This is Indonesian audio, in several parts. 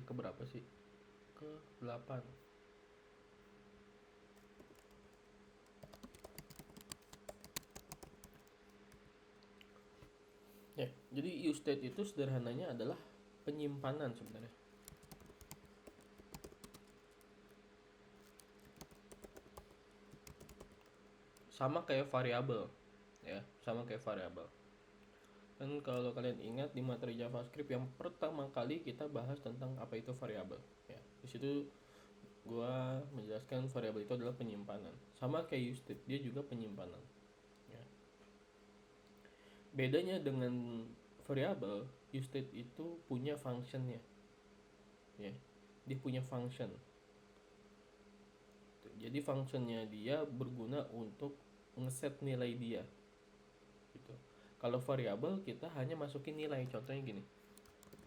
ke berapa sih? Ke 8. Ya, jadi use state itu sederhananya adalah penyimpanan sebenarnya. Sama kayak variabel, ya, sama kayak variabel. Dan kalau kalian ingat di materi JavaScript yang pertama kali kita bahas tentang apa itu variabel, ya. Di situ gua menjelaskan variabel itu adalah penyimpanan. Sama kayak use state, dia juga penyimpanan. Ya. Bedanya dengan variabel, use state itu punya functionnya, ya. Dia punya function. Jadi functionnya dia berguna untuk ngeset nilai dia, gitu. Kalau variabel kita hanya masukin nilai, contohnya gini,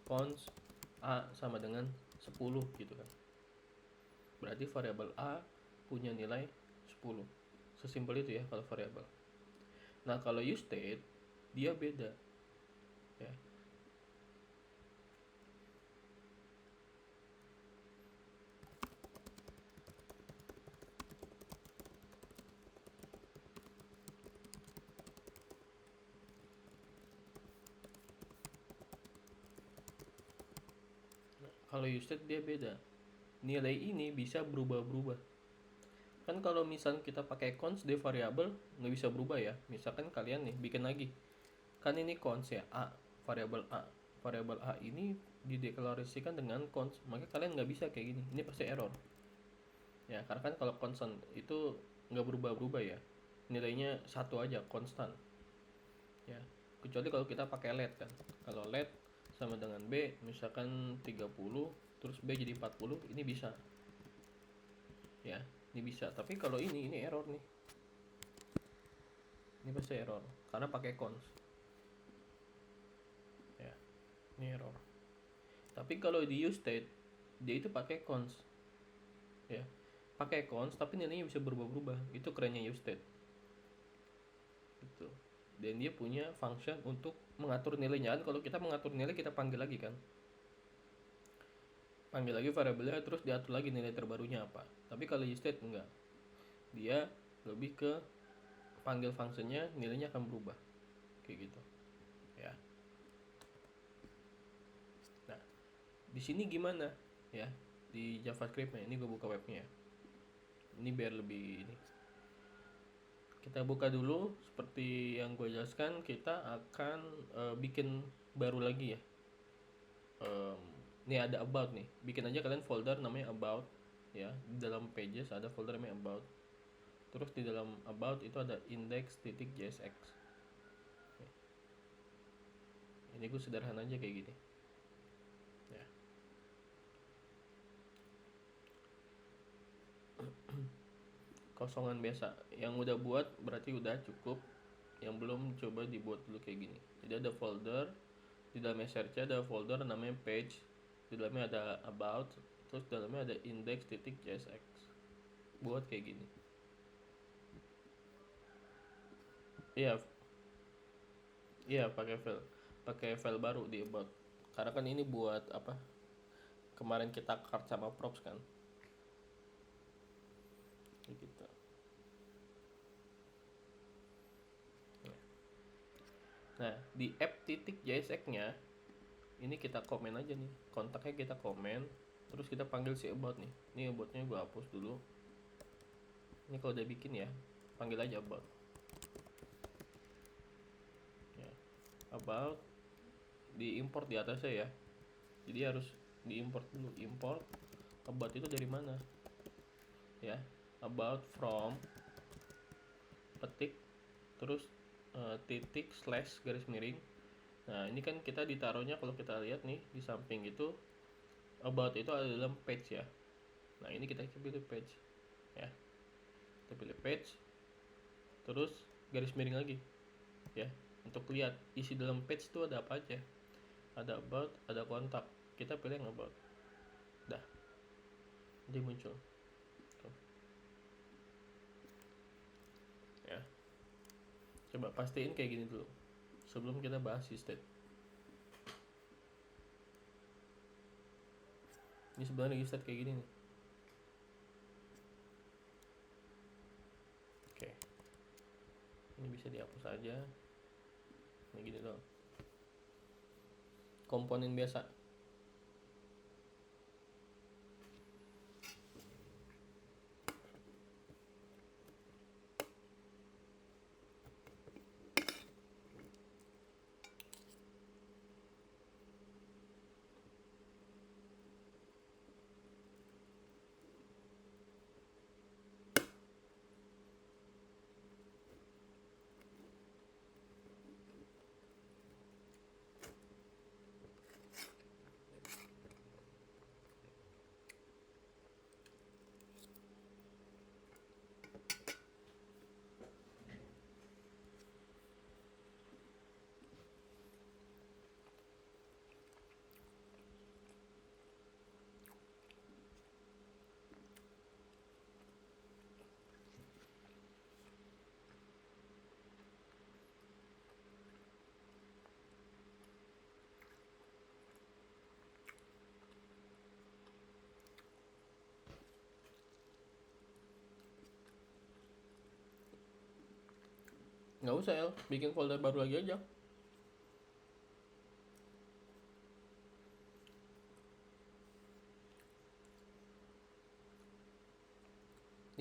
const a sama dengan 10 gitu kan. Berarti variabel a punya nilai 10. Sesimpel itu ya kalau variabel. Nah, kalau use state dia beda, ya. Kalau use state dia beda. Nilai ini bisa berubah-berubah. Kan kalau misal kita pakai const di variabel nggak bisa berubah ya. Misalkan kalian nih bikin lagi. Kan ini const ya, a, variabel a. Variabel a ini dideklarasikan dengan const, maka kalian nggak bisa kayak gini. Ini pasti error. Ya, karena kan kalau constant itu nggak berubah-berubah ya. Nilainya satu aja, konstan. Ya. Kecuali kalau kita pakai let kan. Kalau let sama dengan b, misalkan 30, terus b jadi 40, ini bisa. Ya, ini bisa. Tapi kalau ini error nih. Ini pasti error karena pakai const. Ya, ini error. Tapi kalau di use state dia itu pakai const. Ya. Pakai const tapi nilainya bisa berubah-ubah. Itu kerennya use state. Gitu. Dan dia punya function untuk mengatur nilainya. Kan kalau kita mengatur nilai kita panggil lagi kan. Panggil lagi variabelnya terus diatur lagi nilai terbarunya apa. Tapi kalau use state enggak. Dia lebih ke panggil fungsinya, nilainya akan berubah. Kayak gitu. Ya. Nah, di sini gimana? Ya, di JavaScript-nya. Ini gue buka webnya ya. Ini biar lebih ini. Kita buka dulu seperti yang gue jelaskan, kita akan bikin baru lagi ya. Nih ada about nih. Bikin aja kalian folder namanya about ya. Di dalam pages ada folder namanya about. Terus di dalam about itu ada index.jsx. Ini gue sederhana aja kayak gini. Ya. Kosongan biasa. Yang udah buat berarti udah cukup. Yang belum coba dibuat dulu kayak gini. Jadi ada folder, di dalamnya search ada folder namanya page, di dalamnya ada about, terus di dalamnya ada index.jsx. Buat kayak gini. Iya, iya pakai file baru di about. Karena kan ini buat apa? Kemarin kita card sama props kan. Kayak gitu. Nah, di app.jsx-nya ini kita komen aja nih. Kontaknya kita komen, terus kita panggil si about nih. Ini about-nya gue hapus dulu. Ini kalau udah bikin ya, panggil aja about. Ya. About diimport di atasnya ya. Jadi harus diimport dulu. Import about itu dari mana? Ya, about from petik terus titik slash garis miring. Nah, ini kan kita ditaruhnya kalau kita lihat nih di samping itu about itu ada dalam page ya. Nah, ini kita pilih page ya. Kita pilih page terus garis miring lagi ya, untuk lihat isi dalam page itu ada apa aja. Ada about, ada kontak. Kita pilih yang about. Dah. Dia muncul. Tuh. Ya. Coba pastiin kayak gini dulu sebelum kita bahas state. Ini sebenarnya usted kayak gini nih. Oke, ini bisa dihapus aja. Ini gini loh, komponen biasa. Nggak usah El, bikin folder baru lagi aja.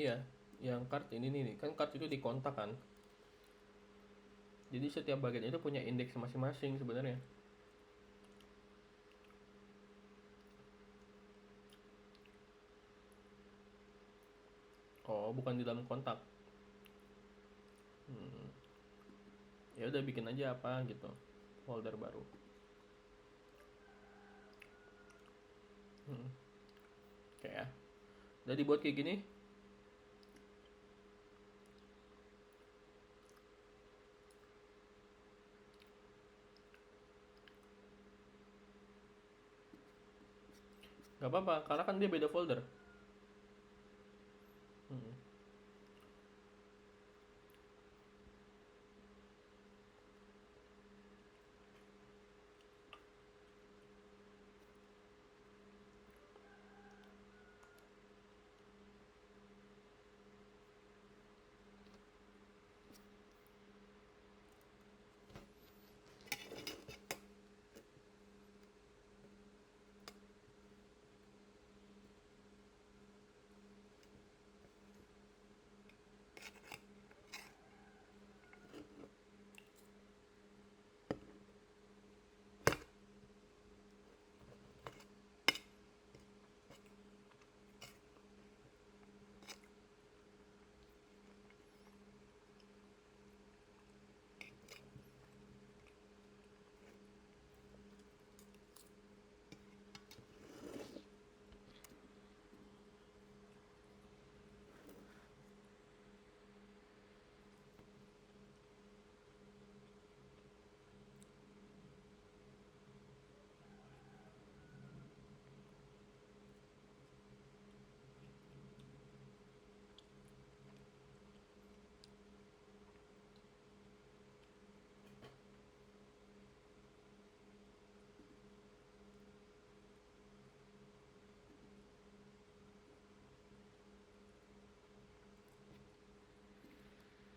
Iya, yang card ini nih, kan card itu dikontak kan. Jadi setiap bagian itu punya indeks masing-masing sebenarnya. Oh, bukan di dalam kontak. Ya udah bikin aja apa gitu, folder baru. Oke ya. Udah dibuat kayak gini. Gak apa-apa, karena kan dia beda folder.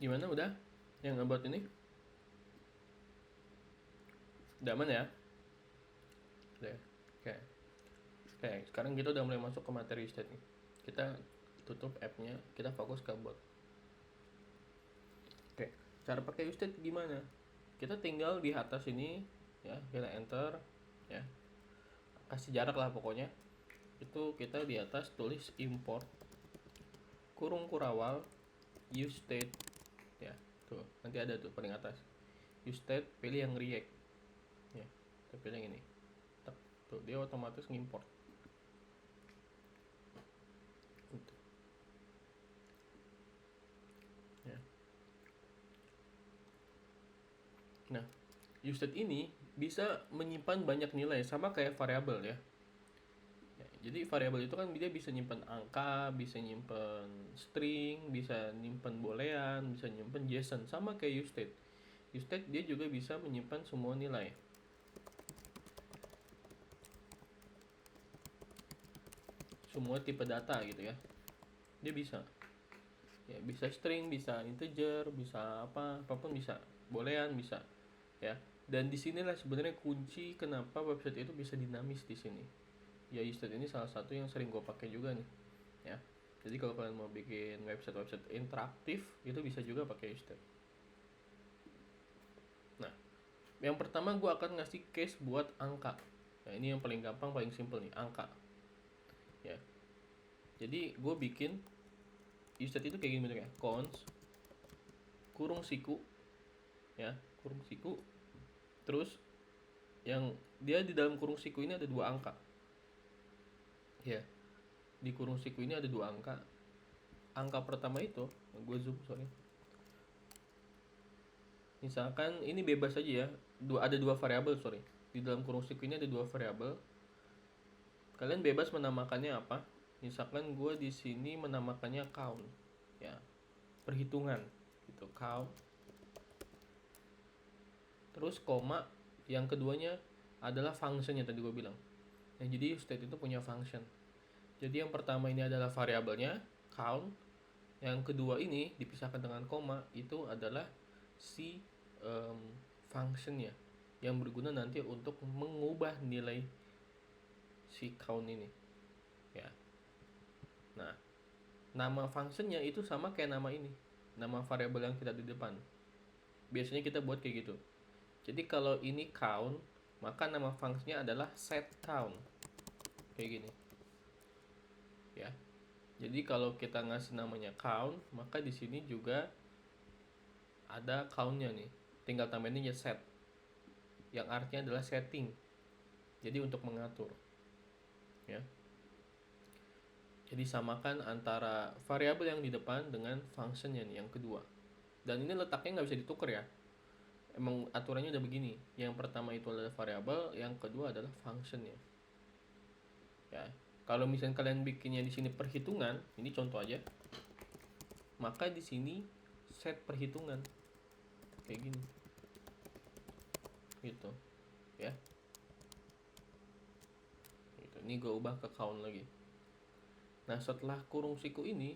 Gimana udah? Yang ngebuat ini? Udah aman ya? Udah. Oke. Oke, sekarang kita udah mulai masuk ke materi usted nih. Kita tutup app-nya, kita fokus ke bot. Oke, cara pakai usted gimana? Kita tinggal di atas ini ya, kita enter ya. Kasih jarak lah pokoknya. Itu kita di atas tulis import kurung kurawal usted ya. Tuh, nanti ada tuh paling atas. Usted, pilih yang react. Ya, kita pilih yang ini. Tuh, dia otomatis ngimport. Ya. Nah, usted ini bisa menyimpan banyak nilai sama kayak variabel ya. Jadi variabel itu kan dia bisa nyimpan angka, bisa nyimpan string, bisa nyimpan boolean, bisa nyimpan JSON, sama kayak usted. Usted dia juga bisa menyimpan semua nilai. semua tipe data gitu ya. Dia bisa. Ya, bisa string, bisa integer, bisa apapun bisa. Boolean bisa. Ya. Dan disinilah sebenarnya kunci kenapa website itu bisa dinamis di sini. Ya, Usted ini salah satu yang sering gue pakai juga nih. Ya. Jadi kalau kalian mau bikin website interaktif, itu bisa juga pakai Usted. Nah, yang pertama gue akan ngasih case buat angka. Nah, ini yang paling gampang, paling simple nih, angka. Ya. Jadi gue bikin Usted itu kayak gini bentuknya, cons kurung siku, ya, kurung siku. Terus yang dia di dalam kurung siku ini ada 2 angka. Ya, di kurung siku ini ada 2 angka. Angka pertama itu, gue zoom, sorry. Misalkan ini bebas aja ya, ada 2 variabel, sorry. Di dalam kurung siku ini ada 2 variabel. Kalian bebas menamakannya apa. Misalkan gue di sini menamakannya count, ya, perhitungan gitu, count. Terus koma, yang keduanya adalah functionnya tadi gue bilang. Nah, jadi state itu punya function. Jadi yang pertama ini adalah variabelnya count. Yang kedua ini dipisahkan dengan koma, itu adalah si functionnya yang berguna nanti untuk mengubah nilai si count ini. Ya. Nah, nama functionnya itu sama kayak nama ini, nama variabel yang kita di depan. Biasanya kita buat kayak gitu. Jadi kalau ini count, maka nama fungsinya adalah set count. Kayak gini. Ya. Jadi kalau kita ngasih namanya count, maka di sini juga ada countnya nih. Tinggal tambahin aja set. Yang artinya adalah setting. Jadi untuk mengatur. Ya. Jadi samakan antara variabel yang di depan dengan functionnya nih, yang kedua. Dan ini letaknya nggak bisa ditukar ya. Emang aturannya udah begini. Yang pertama itu adalah variabel, yang kedua adalah functionnya. Ya, kalau misalnya kalian bikinnya di sini perhitungan, ini contoh aja. Maka di sini set perhitungan kayak gini. Gitu. Ya. Gitu. Ini gue ubah ke count lagi. Nah, setelah kurung siku ini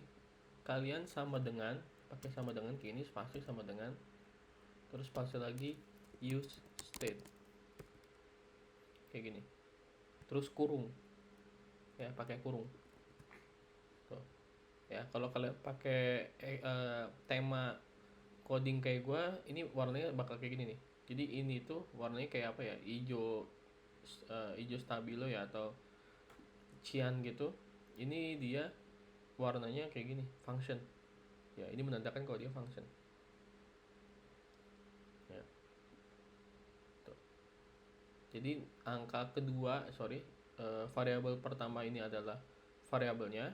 kalian sama dengan pakai sama dengan kayak ini, spasi sama dengan, terus spasi lagi use state. Kayak gini. Terus kurung. Ya, pakai kurung. Tuh. Ya, kalau kalian pakai tema coding kayak gue, ini warnanya bakal kayak gini nih. Jadi ini tuh warnanya kayak apa ya, hijau stabilo ya, atau cyan gitu. Ini dia warnanya kayak gini, function. Ya, ini menandakan kalau dia function. Ya. Tuh. Jadi angka kedua, variabel pertama ini adalah variabelnya,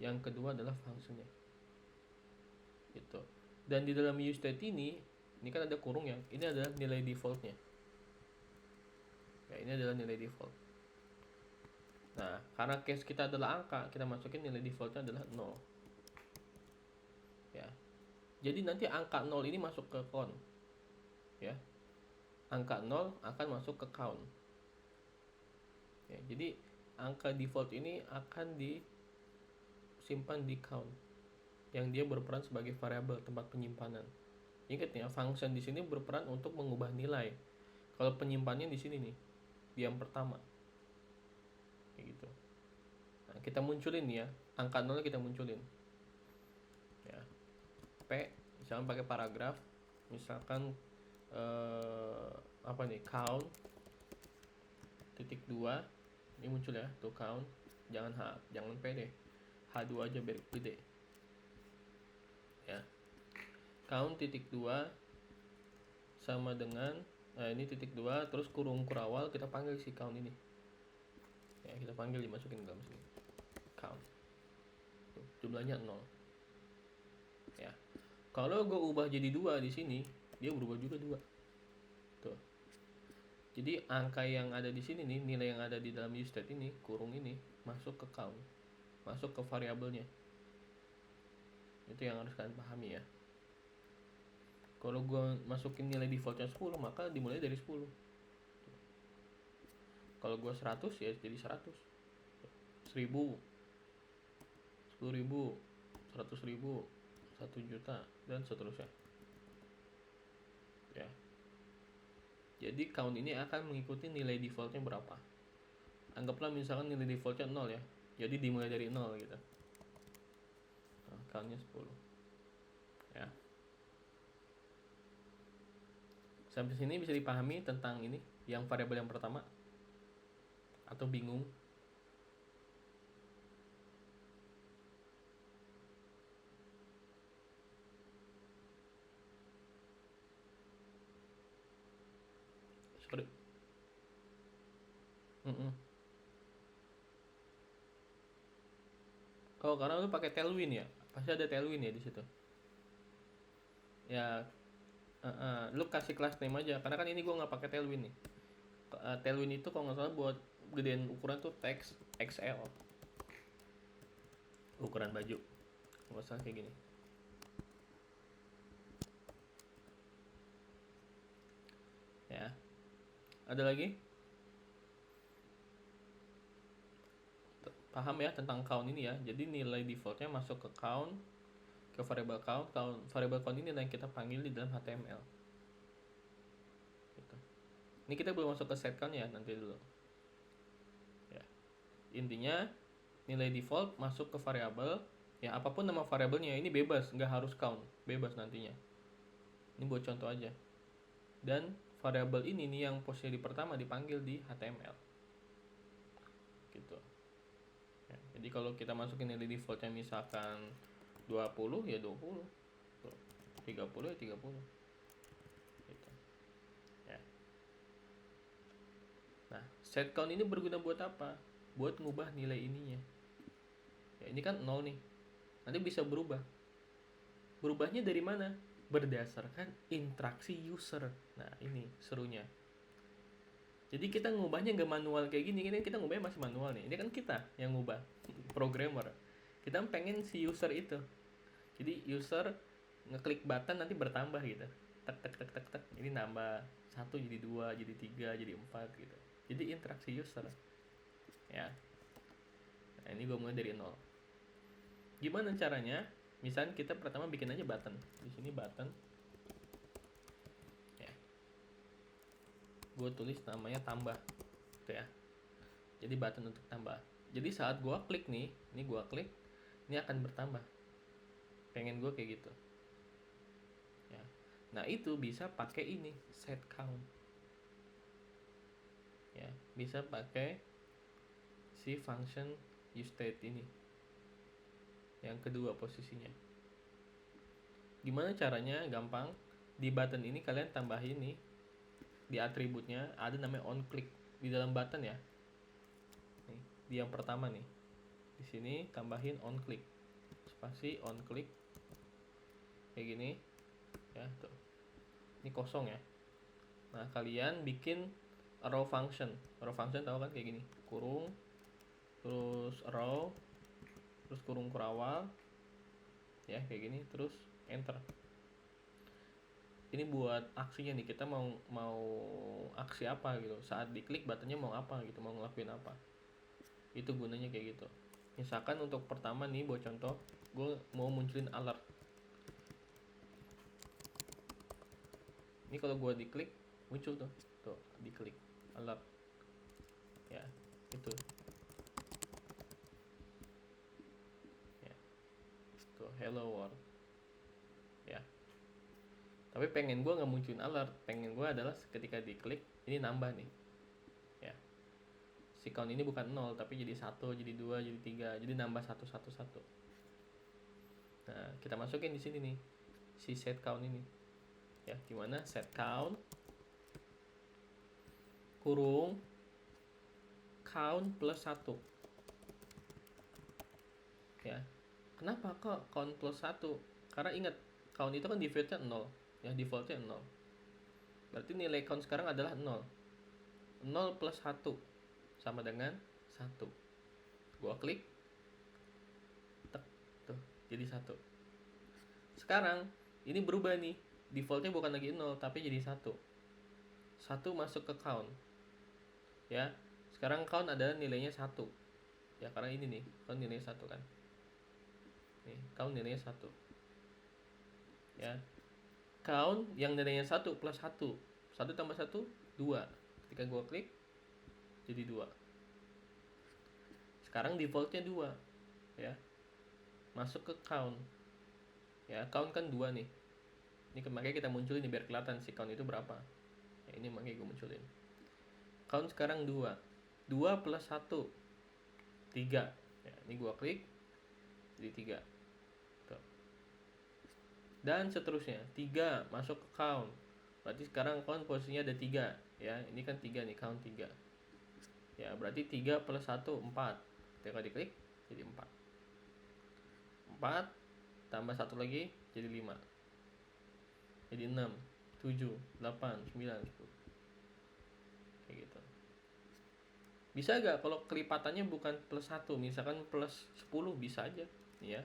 yang kedua adalah functionnya. Gitu. Dan di dalam useState ini kan ada kurung ya. Ini adalah nilai defaultnya. Ya, ini adalah nilai default. Nah, karena case kita adalah angka, kita masukin nilai defaultnya adalah 0. Ya. Jadi nanti angka 0 ini masuk ke count. Ya. Angka 0 akan masuk ke count. Ya, jadi angka default ini akan disimpan di count, yang dia berperan sebagai variabel tempat penyimpanan. Ingat ya, function di sini berperan untuk mengubah nilai. Kalau penyimpanannya di sini nih, di yang pertama. Kayak gitu. Nah, kita munculin ya, angka 0 kita munculin. Ya. P, misalkan pakai paragraf, misalkan count titik 2, ini muncul ya, tuh count, jangan P deh, H2 aja biar gede. Ya. Count titik 2 sama dengan, ini titik 2, terus kurung kurawal, kita panggil si count ini. Ya, kita panggil, dimasukin ke dalam sini. Count. Tuh, jumlahnya 0. Ya. Kalau gue ubah jadi 2 di sini, dia berubah juga 2. Tuh. Jadi angka yang ada di sini nih, nilai yang ada di dalam useState ini, kurung ini, masuk ke count. Masuk ke variabelnya. Itu yang harus kalian pahami ya. Kalau gue masukin nilai defaultnya 10, maka dimulai dari 10. Kalau gue 100 ya jadi 100. 1000 10.000, 100.000, 1 juta, dan seterusnya ya. Jadi count ini akan mengikuti nilai defaultnya berapa. Anggaplah misalkan nilai defaultnya 0 ya, jadi dimulai dari 0 gitu. Nah, countnya 10 ya. Sampai sini bisa dipahami tentang ini yang variabel yang pertama, atau bingung? Seperti Oh, karena lu pakai Tailwind ya, pasti ada Tailwind ya di situ ya. Lu kasih kelas name aja, karena kan ini gue nggak pakai Tailwind nih. Tailwind itu kalau nggak salah buat gedein ukuran tuh teks XL, ukuran baju nggak salah kayak gini ya. Ada lagi? Paham ya tentang count ini ya. Jadi nilai defaultnya masuk ke count, ke variable count. Variable count ini yang kita panggil di dalam HTML gitu. Ini kita belum masuk ke set count ya, nanti dulu ya. Intinya nilai default masuk ke variabel ya, apapun nama variabelnya ini bebas, nggak harus count, bebas nantinya. Ini buat contoh aja. Dan variabel ini nih yang posisi pertama dipanggil di HTML gitu ya. Jadi kalau kita masukin nilai defaultnya misalkan 20 ya 20, 30 ya 30 gitu ya. Nah, set count ini berguna buat apa? Buat ngubah nilai ininya ya. Ini kan 0 nih, nanti bisa berubah. Berubahnya dari mana? Berdasarkan interaksi user. Nah, ini serunya. Jadi kita ngubahnya nggak manual kayak gini, kita ngubahnya masih manual nih. Ini kan kita yang ngubah, programmer. Kita pengen si user itu. Jadi user ngeklik button nanti bertambah gitu. Tek tek tek tek tek. Ini nambah 1 jadi 2, jadi 3, jadi 4 gitu. Jadi interaksi user. Ya. Nah, ini gue mulai dari 0. Gimana caranya? Misalnya kita pertama bikin aja button. Di sini button. Ya. Gue tulis namanya tambah. Gitu ya. Jadi button untuk tambah. Jadi saat gue klik nih, ini gue klik, ini akan bertambah. Pengen gue kayak gitu. Ya. Nah, itu bisa pakai ini, set count. Ya, bisa pakai si function useState ini. Yang kedua posisinya. Gimana caranya? Gampang. Di button ini kalian tambahin nih, di atributnya ada namanya onClick di dalam button ya. Nih, di yang pertama nih. Di sini tambahin onClick. Spasi onClick. Kayak gini. Ya, tuh. Ini kosong ya. Nah, kalian bikin row function. Row function tahu kan kayak gini. Kurung, terus row, terus kurung kurawal. Ya, kayak gini, terus enter. Ini buat aksinya nih, kita mau aksi apa gitu. Saat diklik buttonnya mau apa gitu, mau ngelakuin apa. Itu gunanya kayak gitu. Misalkan untuk pertama nih buat contoh, gue mau munculin alert. Ini kalau gue diklik muncul tuh diklik alert. Ya, itu. Ya. Tuh hello world. Ya. Tapi pengen gue nggak munculin alert, pengen gue adalah ketika diklik ini nambah nih ya. Si count ini bukan 0 tapi jadi 1, jadi 2, jadi 3, jadi nambah 1 1 1. Nah, kita masukin di sini nih si set count ini ya. Gimana? Set count kurung count plus 1 ya. Kenapa kok count plus 1? Karena ingat, count itu kan defaultnya 0 ya, defaultnya 0. Berarti nilai count sekarang adalah 0. 0 plus 1 sama dengan 1. Gua klik, tek, tuh, jadi 1. Sekarang ini berubah nih, defaultnya bukan lagi 0 tapi jadi 1. 1 masuk ke count ya. Sekarang count adalah nilainya 1 ya, karena ini nih count nilainya 1 kan. nih, count nilainya 1 ya. Count yang nilainya 1 plus 1 tambah 1 2. Ketika gua klik jadi 2. Sekarang defaultnya 2 ya. Masuk ke count ya, count kan 2 nih. Ini makanya kita munculin biar kelihatan si count itu berapa ya. Ini makanya gue munculin count sekarang 2 plus 1 3 ya. Ini gua klik jadi 3 tuh. Dan seterusnya 3 masuk ke count, berarti sekarang count posisinya ada 3 ya. Ini kan 3 nih, count 3 ya, berarti 3 plus 1 4. Ketika diklik jadi 4 tambah 1 lagi jadi 5, jadi 6 7 8 9 10 kayak gitu. Bisa gak kalau kelipatannya bukan plus 1, misalkan plus 10 bisa aja ya,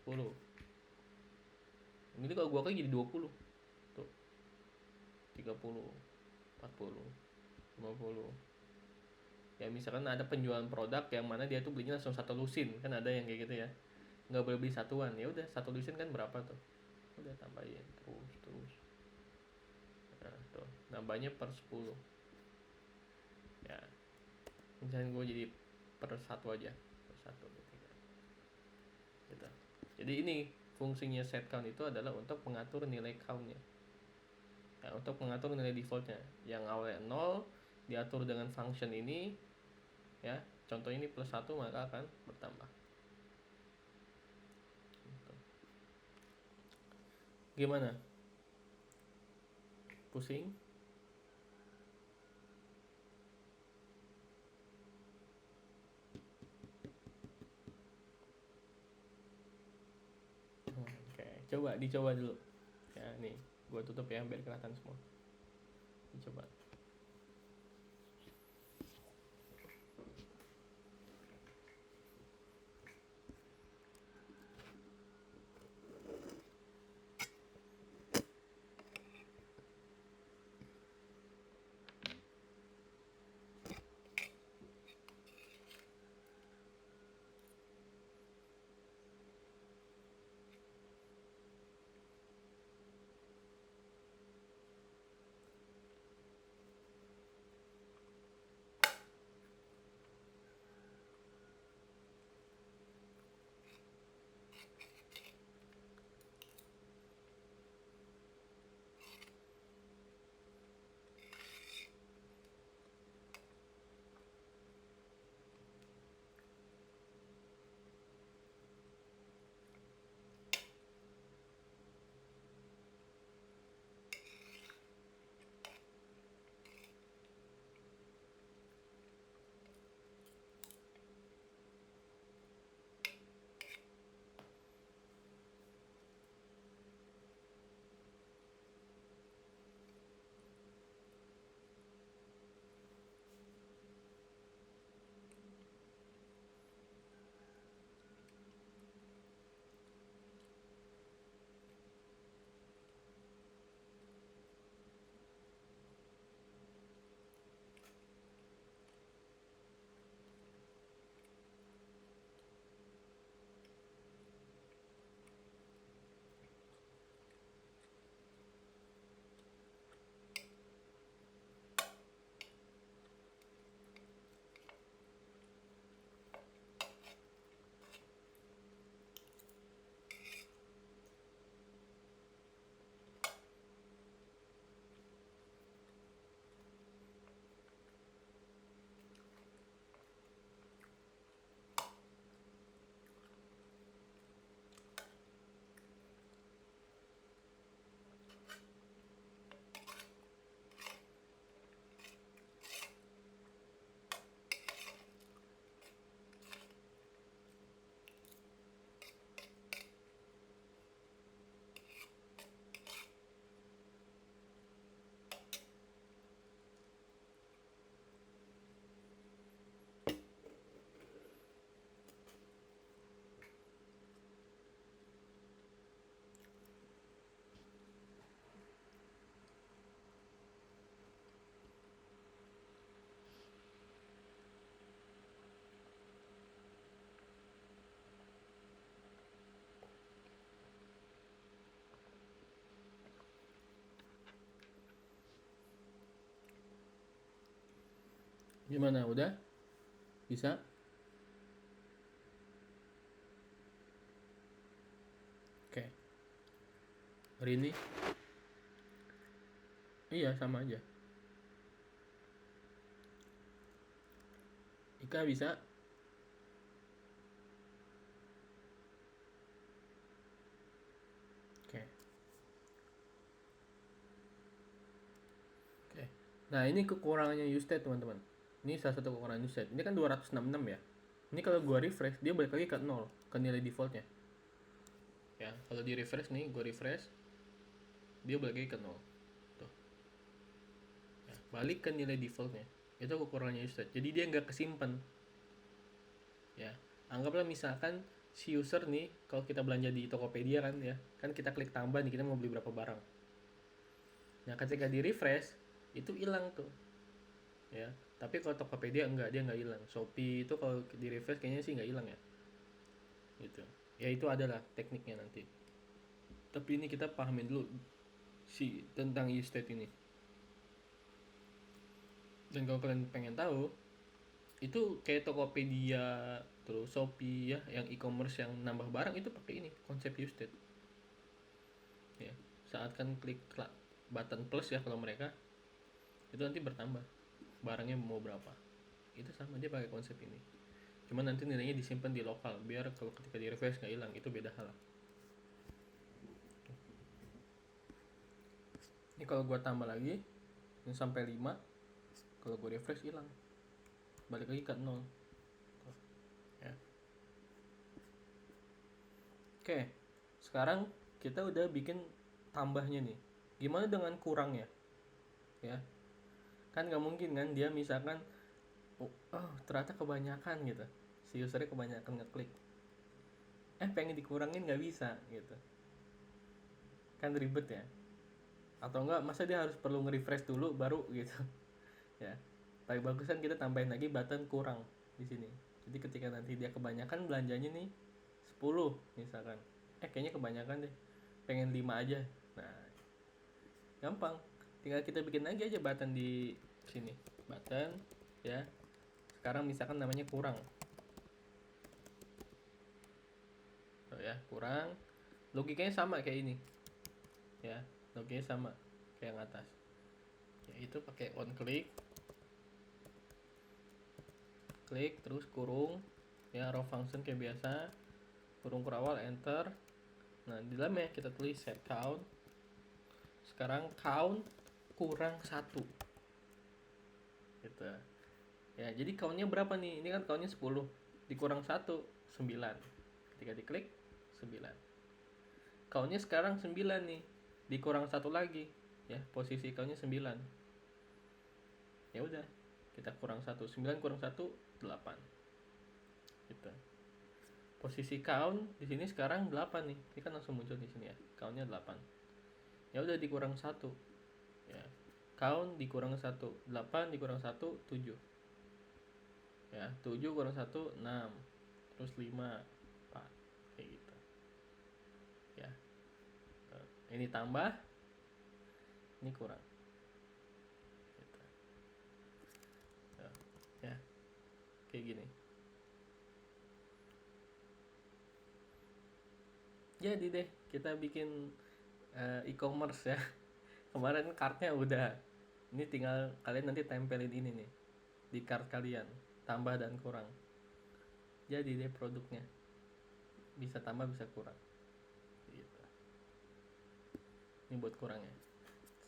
10. Ini kalau gua klik jadi 20 tuh, 30 40 50 ya. Misalkan ada penjualan produk yang mana dia tuh belinya langsung 1 lusin, kan ada yang kayak gitu ya, nggak boleh beli satuan. Ya udah 1 lusin kan berapa tuh, udah tambahin terus nah, tuh nambahnya per 10 ya. Misalnya gue jadi per 1 aja, per 1 gitu. Jadi ini fungsinya set count itu adalah untuk mengatur nilai countnya ya, untuk mengatur nilai defaultnya. Yang awalnya 0 diatur dengan function ini ya. Contoh ini plus 1 maka akan bertambah gitu. Gimana, pusing? Oke, dicoba dulu ya. Nih gue tutup ya biar kelihatan semua. Dicoba. Gimana, udah bisa? Oke, hari ini iya sama aja. Ika bisa. Oke. Oke. Nah, ini kekurangannya Usted, teman-teman. Ini salah satu kekurangan Usted. Ini kan 266 ya. Ini kalau gua refresh, dia balik lagi ke 0, ke nilai defaultnya. Ya, kalau di refresh nih, gua refresh, dia balik lagi ke 0. Tuh. Ya, balik ke nilai defaultnya. Itu kekurangannya Usted. Jadi dia nggak kesimpan. Ya, anggaplah misalkan si user nih, kalau kita belanja di Tokopedia kan ya, kan kita klik tambah nih, kita mau beli berapa barang. Nah, ketika di refresh, itu hilang tuh. Ya, tapi kalau Tokopedia enggak, dia nggak hilang. Shopee itu kalau di refresh kayaknya sih nggak hilang ya. Gitu. Ya itu adalah tekniknya nanti. Tapi ini kita pahamin dulu si tentang e-state ini. Dan kalau kalian pengen tahu, itu kayak Tokopedia, terus Shopee ya, yang e-commerce yang nambah barang itu pakai ini, konsep e-state. Ya, saat kan klik button plus ya kalau mereka, itu nanti bertambah barangnya mau berapa. Itu sama, dia pakai konsep ini. Cuman nanti nilainya disimpan di lokal biar kalau ketika di refresh nggak hilang, itu beda hal. Ini kalau gua tambah lagi ini sampai 5, kalau gua refresh hilang, balik lagi ke 0 ya. Oke, sekarang kita udah bikin tambahnya nih. Gimana dengan kurangnya ya? Kan nggak mungkin kan dia misalkan ternyata kebanyakan gitu, si usernya kebanyakan ngeklik, pengen dikurangin nggak bisa gitu, kan ribet ya. Atau enggak, masa dia harus perlu nge-refresh dulu baru gitu ya. Tapi bagusan kita tambahin lagi button kurang di sini. Jadi ketika nanti dia kebanyakan belanjanya nih 10 misalkan, kayaknya kebanyakan deh, pengen 5 aja. Nah, gampang, tinggal kita bikin lagi aja button di sini, button ya. Sekarang misalkan namanya kurang. Tuh ya, kurang. Logikanya sama kayak ini. Ya, logikanya sama kayak yang atas. Yaitu pakai on click, klik terus kurung ya, raw function kayak biasa, kurung kurawal enter. Nah, di dalamnya kita tulis set count. Sekarang count kurang 1 gitu ya. Jadi countnya berapa nih? Ini kan countnya 10 dikurang 1, 9. Ketika diklik 9, countnya sekarang 9 nih, dikurang 1 lagi ya, posisi countnya 9. Ya udah, kita kurang 1, 9 kurang 1, 8 gitu. Posisi count di sini sekarang 8 nih. Ini kan langsung muncul di sini ya, countnya 8. Ya udah, dikurang 1 ya, count dikurang 1, 8 dikurang 1, 7 ya, 7 kurang 1, 6, terus 5, 4 kayak gitu ya. Ini tambah, ini kurang gitu ya, kayak gini. Jadi deh kita bikin e-commerce ya. Kemarin kartnya udah, ini tinggal kalian nanti tempelin ini nih di kart kalian, tambah dan kurang. Jadi deh produknya bisa tambah bisa kurang gitu. Ini buat kurangnya.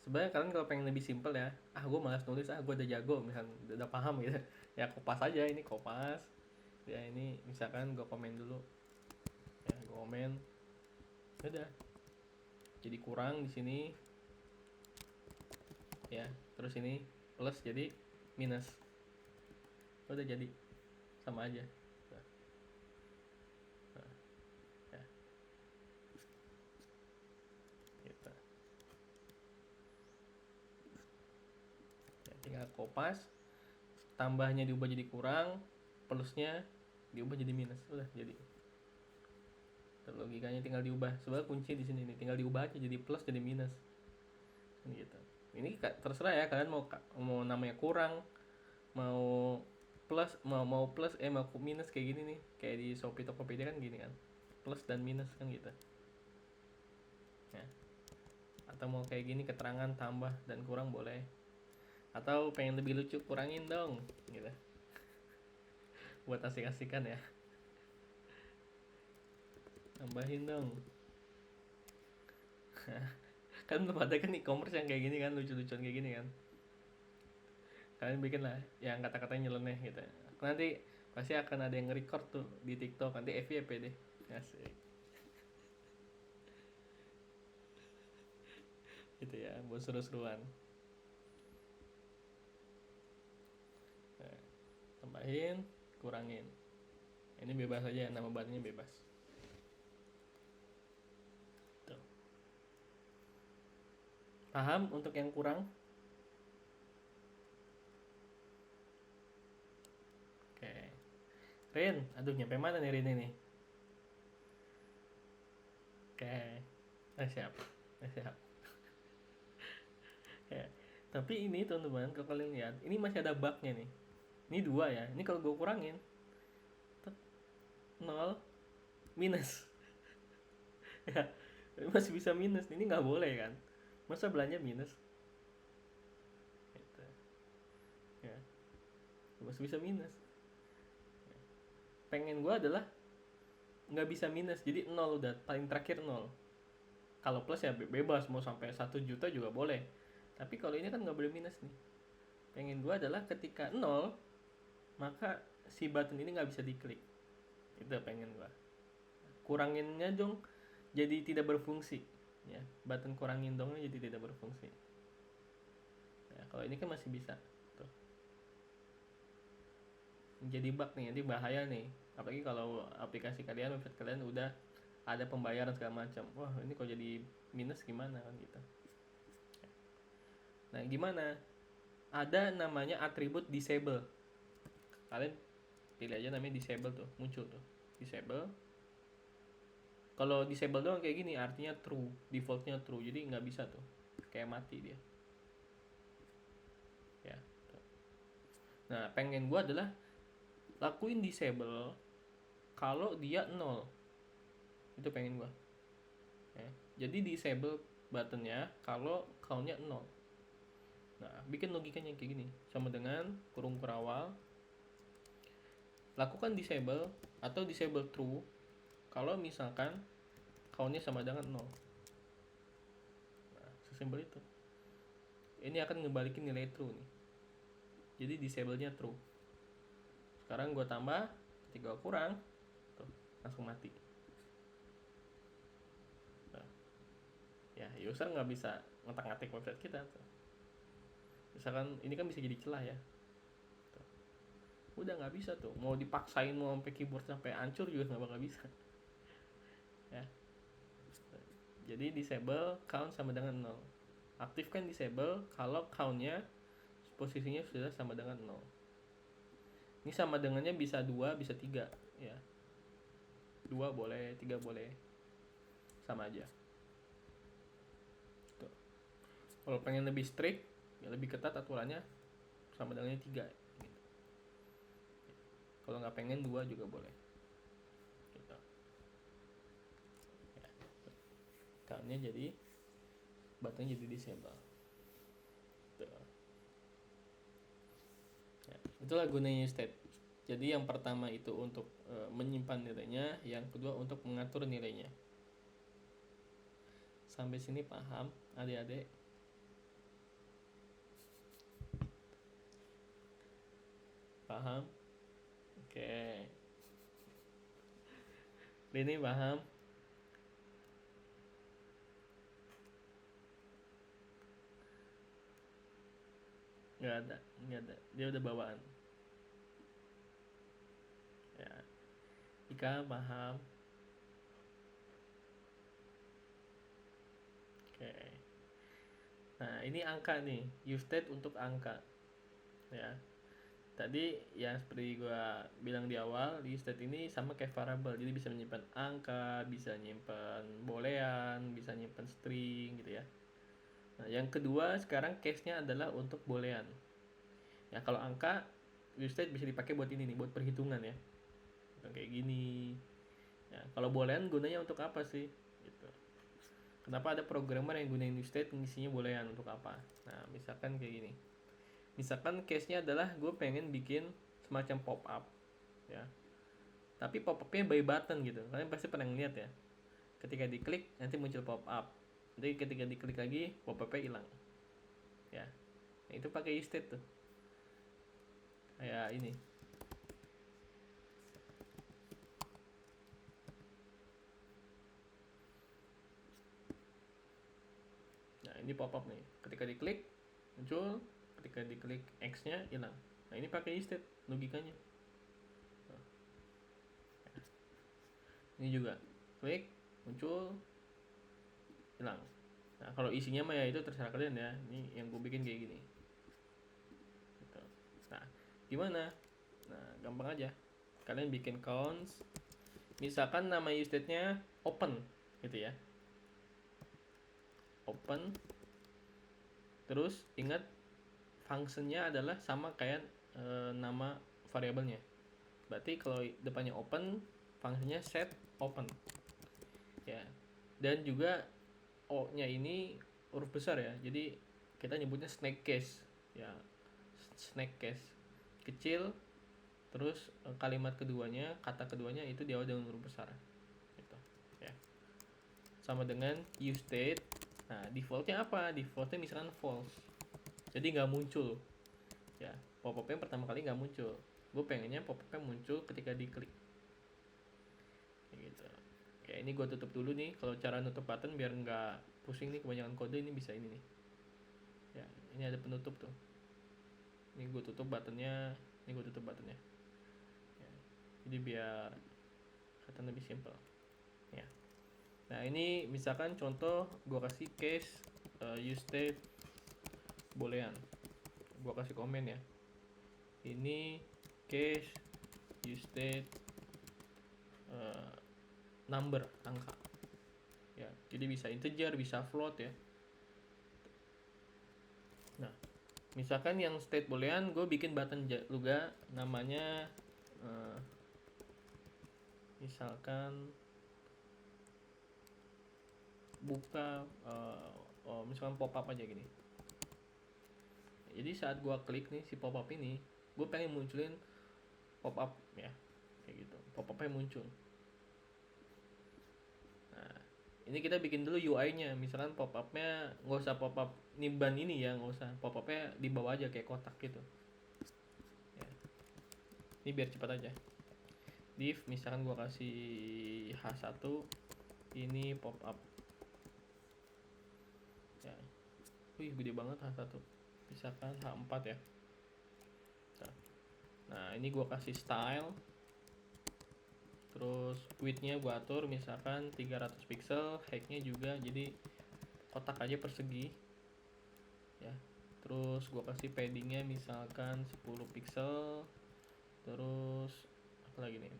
Sebenarnya kalian kalau pengen lebih simpel ya, gue malas nulis, gue udah jago misal, udah paham gitu ya, kopas aja. Ini kopas ya, ini misalkan gue komen dulu ya, gue komen udah jadi kurang di sini ya, terus ini plus jadi minus, udah jadi sama aja. Nah, ya gitu ya, tinggal kopas, tambahnya diubah jadi kurang, plusnya diubah jadi minus, udah jadi. Logikanya tinggal diubah, sebenarnya kunci di sini nih, tinggal diubah aja jadi plus jadi minus gitu. Ini terserah ya, kalian mau namanya kurang, mau plus mau plus mau minus kayak gini nih, kayak di Shopee Tokopedia kan gini kan, plus dan minus kan gitu ya. Atau mau kayak gini, keterangan tambah dan kurang boleh, atau pengen lebih lucu kurangin dong gitu, buat asik-asikan ya, tambahin dong. Kan belum ada kan e-commerce yang kayak gini kan, lucu-lucuan kayak gini kan. Kalian bikin lah yang kata-katanya nyeleneh gitu, nanti pasti akan ada yang nge-record tuh di TikTok, nanti FYP deh, asik gitu ya, buat seru-seruan. Nah, tambahin, kurangin, ini bebas aja, nama bahannya bebas tuh. Paham untuk yang kurang? Oke. Rin, aduh nyampe mana nih Rin ini? Oke. Siap. Siap. Ya. Tapi ini teman-teman, kalau kalian lihat, ini masih ada bugnya nih. Ini 2 ya. Ini kalau gue kurangin, 0 minus. Ya, masih bisa minus. Ini nggak boleh kan? Masa belanja minus? Gitu. Ya, masih bisa minus. Pengen gue adalah nggak bisa minus, jadi 0 udah paling terakhir 0. Kalau plus ya bebas, mau sampai 1 juta juga boleh. Tapi kalau ini kan nggak boleh minus nih. Pengen gue adalah ketika 0, maka si button ini nggak bisa diklik. Itu pengen gue. Kuranginnya dong jadi tidak berfungsi. Ya, button kurangin dong jadi tidak berfungsi. Ya, kalau ini kan masih bisa. Tuh. Jadi bug nih, jadi bahaya nih. Apalagi kalau aplikasi kalian, website kalian udah ada pembayaran segala macam. Wah, ini kalau jadi minus gimana kan gitu. Nah, gimana? Ada namanya atribut disable. Kalian pilih aja namanya disable tuh, muncul tuh. Disable. Kalau disable doang kayak gini artinya true, defaultnya true. Jadi nggak bisa tuh. Kayak mati dia. Ya. Tuh. Nah, pengen gua adalah lakuin disable kalau dia 0. Itu pengen gua. Ya. Jadi disable buttonnya kalau countnya 0. Nah, bikin logikanya kayak gini. Sama dengan kurung kurawal, lakukan disable atau disable true kalau misalkan countnya sama dengan 0. Nah, sesimpel itu. Ini akan ngebalikin nilai true nih. Jadi disable-nya true. Sekarang gue tambah, ketika kurang, tuh, langsung mati. Nah, ya user nggak bisa ngotak-ngatik website kita tuh. Misalkan ini kan bisa jadi celah ya. Tuh. Udah nggak bisa tuh. Mau dipaksain mau sampai keyboard sampai hancur juga nggak bakal bisa. Ya. Jadi disable count sama dengan 0. Aktifkan disable kalau countnya posisinya sudah sama dengan 0. Ini sama dengannya bisa 2, bisa 3 ya. 2 boleh, 3 boleh. Sama aja. Tuh. Kalau pengen lebih strict, ya lebih ketat aturannya, sama dengannya 3 gitu. Kalau nggak pengen 2 juga boleh. Gitu. Ya. Countnya jadi buttonnya jadi disable. Tuh. Ya, itulah gunanya state. Jadi yang pertama itu untuk menyimpan nilainya, yang kedua untuk mengatur nilainya. Sampai sini paham adik-adik? Paham? Oke. Ini paham? Nggak ada. Dia udah bawaan. Ya. Ika paham? Oke. Nah, ini angka nih. Use state untuk angka. Ya. Tadi yang seperti gua bilang di awal, di state ini sama kayak variable. Jadi bisa menyimpan angka, bisa nyimpan boolean, bisa nyimpan string gitu ya. Nah, yang kedua sekarang case-nya adalah untuk boolean. Ya, kalau angka use state bisa dipakai buat ini nih, buat perhitungan ya. Kayak gini. Ya, kalau boolean gunanya untuk apa sih? Gitu. Kenapa ada programmer yang gunain use state ngisinya boolean untuk apa? Nah, misalkan kayak gini. Misalkan case-nya adalah gue pengen bikin semacam pop up, ya. Tapi pop up-nya by button gitu. Kalian pasti pernah ngeliat ya. Ketika diklik nanti muncul pop up. Jadi ketika diklik lagi pop up-nya hilang. Ya. Nah, itu pakai use state tuh. Kayak ini. Nah, ini pop up nih. Ketika diklik muncul, ketika diklik X-nya hilang. Nah, ini pakai use state logikanya. Nah. Ini juga klik muncul hilang. Nah, kalau isinya mah ya itu terserah kalian ya. Ini yang gue bikin kayak gini. Gitu. Nah, gimana? Nah, gampang aja. Kalian bikin counts. Misalkan nama use state-nya open gitu ya. Open. Terus ingat fungsinya adalah sama kayak nama variabelnya. Berarti kalau depannya open, fungsinya set open. Ya. Dan juga O-nya ini huruf besar ya. Jadi kita nyebutnya snake case ya. Snake case kecil, terus kalimat keduanya, kata keduanya itu diawali dengan huruf besar gitu ya. Sama dengan use state. Nah, defaultnya apa? Defaultnya misalkan false, jadi nggak muncul ya. Pop up-nya pertama kali nggak muncul. Gue pengennya pop up-nya muncul ketika diklik gitu. Ya, ini gue tutup dulu nih. Kalau cara nutup button biar nggak pusing nih kebanyakan kode, ini bisa ini nih ya. Ini ada penutup tuh. Ini gue tutup buttonnya, ini gue tutup buttonnya ya. Jadi biar kelihatan lebih simple ya. Nah, ini misalkan contoh gue kasih case use state boolean. Gue kasih komen ya. Ini case use state number, angka ya. Jadi bisa integer, bisa float ya. Nah, misalkan yang state boolean gue bikin button juga namanya misalkan buka misalkan pop up aja gini. Jadi saat gue klik nih si pop up ini, gue pengen munculin pop up ya, kayak gitu. Pop up-nya muncul. Nah, ini kita bikin dulu UI-nya. Misalkan pop up-nya nggak usah pop up niban ini ya, nggak usah. Pop up-nya di bawah aja kayak kotak gitu ya. Ini biar cepat aja. Div misalkan gue kasih H1, ini pop up ya. Wih, gede banget H1. Misalkan H4 ya. Nah, ini gue kasih style. Terus width-nya gue atur misalkan 300 pixel, height-nya juga jadi kotak aja persegi ya. Terus gue kasih padding-nya misalkan 10 pixel. Terus apa lagi nih?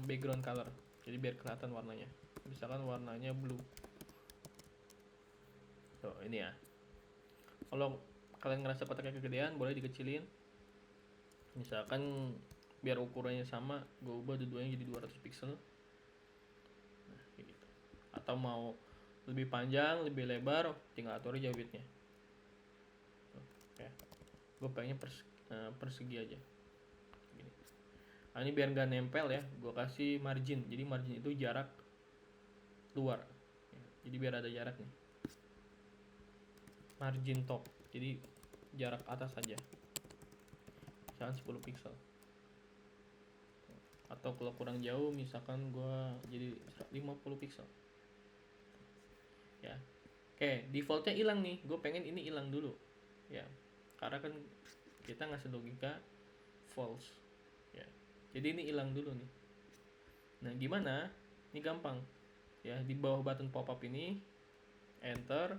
Background color. Jadi biar kelihatan warnanya. Misalkan warnanya blue. Tuh, ini ya. Kalau kalian ngerasa kotaknya kegedean, boleh dikecilin. Misalkan biar ukurannya sama, gue ubah dua-duanya jadi 200 pixel. Nah, kayak gitu. Atau mau lebih panjang, lebih lebar, tinggal atur aja width-nya. Ya. Gue pengennya persegi aja. Gini. Nah, ini biar nggak nempel ya, gue kasih margin. Jadi margin itu jarak luar. Ya. Jadi biar ada jarak nih. Margin top. Jadi jarak atas saja. Misalkan 10 pixel. Atau kalau kurang jauh misalkan gua jadi 50 pixel ya. Oke, defaultnya hilang nih. Gue pengen ini hilang dulu ya, karena kan kita ngasih logika false ya. Jadi ini hilang dulu nih. Nah, gimana? Ini gampang ya. Di bawah button pop up ini enter,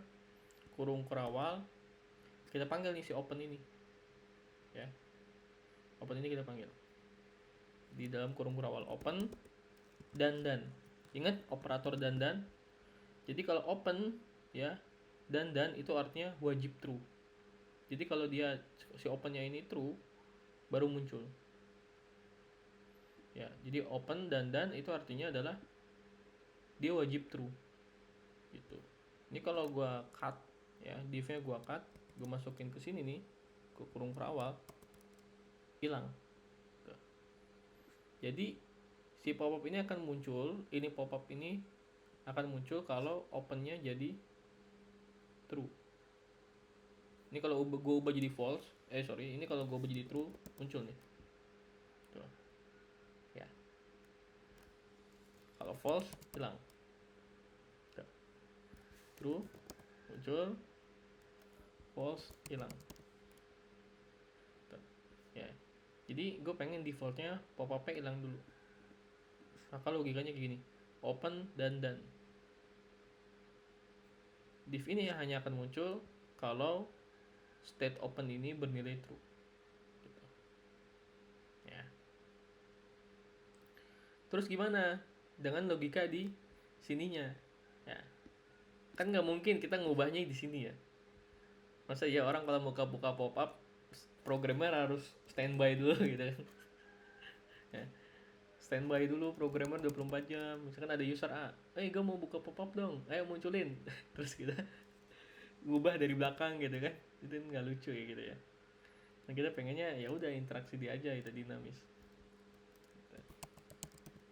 kurung kurawal, kita panggil nih si open ini ya. Open ini kita panggil di dalam kurung kurawal open dan. Ingat operator dan. Jadi kalau open ya, dan itu artinya wajib true. Jadi kalau dia si opennya ini true, baru muncul. Ya, jadi open dan itu artinya adalah dia wajib true gitu. Ini kalau gua cut ya, div-nya gua cut, gua masukin ke sini nih, ke kurung perawal, hilang. Jadi si pop-up ini akan muncul, ini pop-up ini akan muncul kalau opennya jadi true. Ini kalau gue ubah jadi false, ini kalau gue ubah jadi true, muncul nih. Tuh. Ya. Kalau false, hilang. Tuh. True, muncul. False, hilang. Tuh. Ya. Jadi gue pengen defaultnya pop-up-nya hilang dulu. Maka logikanya kayak gini. Open dan div ini hanya akan muncul kalau state open ini bernilai true. Gitu. Ya. Terus gimana dengan logika di sininya? Ya. Kan nggak mungkin kita ngubahnya di sini ya. Masa ya orang kalau buka pop-up programmer harus standby dulu gitu kan. Ya. Standby dulu programmer 24 jam. Misalkan ada user A, gue mau buka pop-up dong, ayo munculin. Terus kita ngubah dari belakang gitu kan. Itu nggak lucu ya gitu ya. Nah kita pengennya ya udah interaksi dia aja itu dinamis.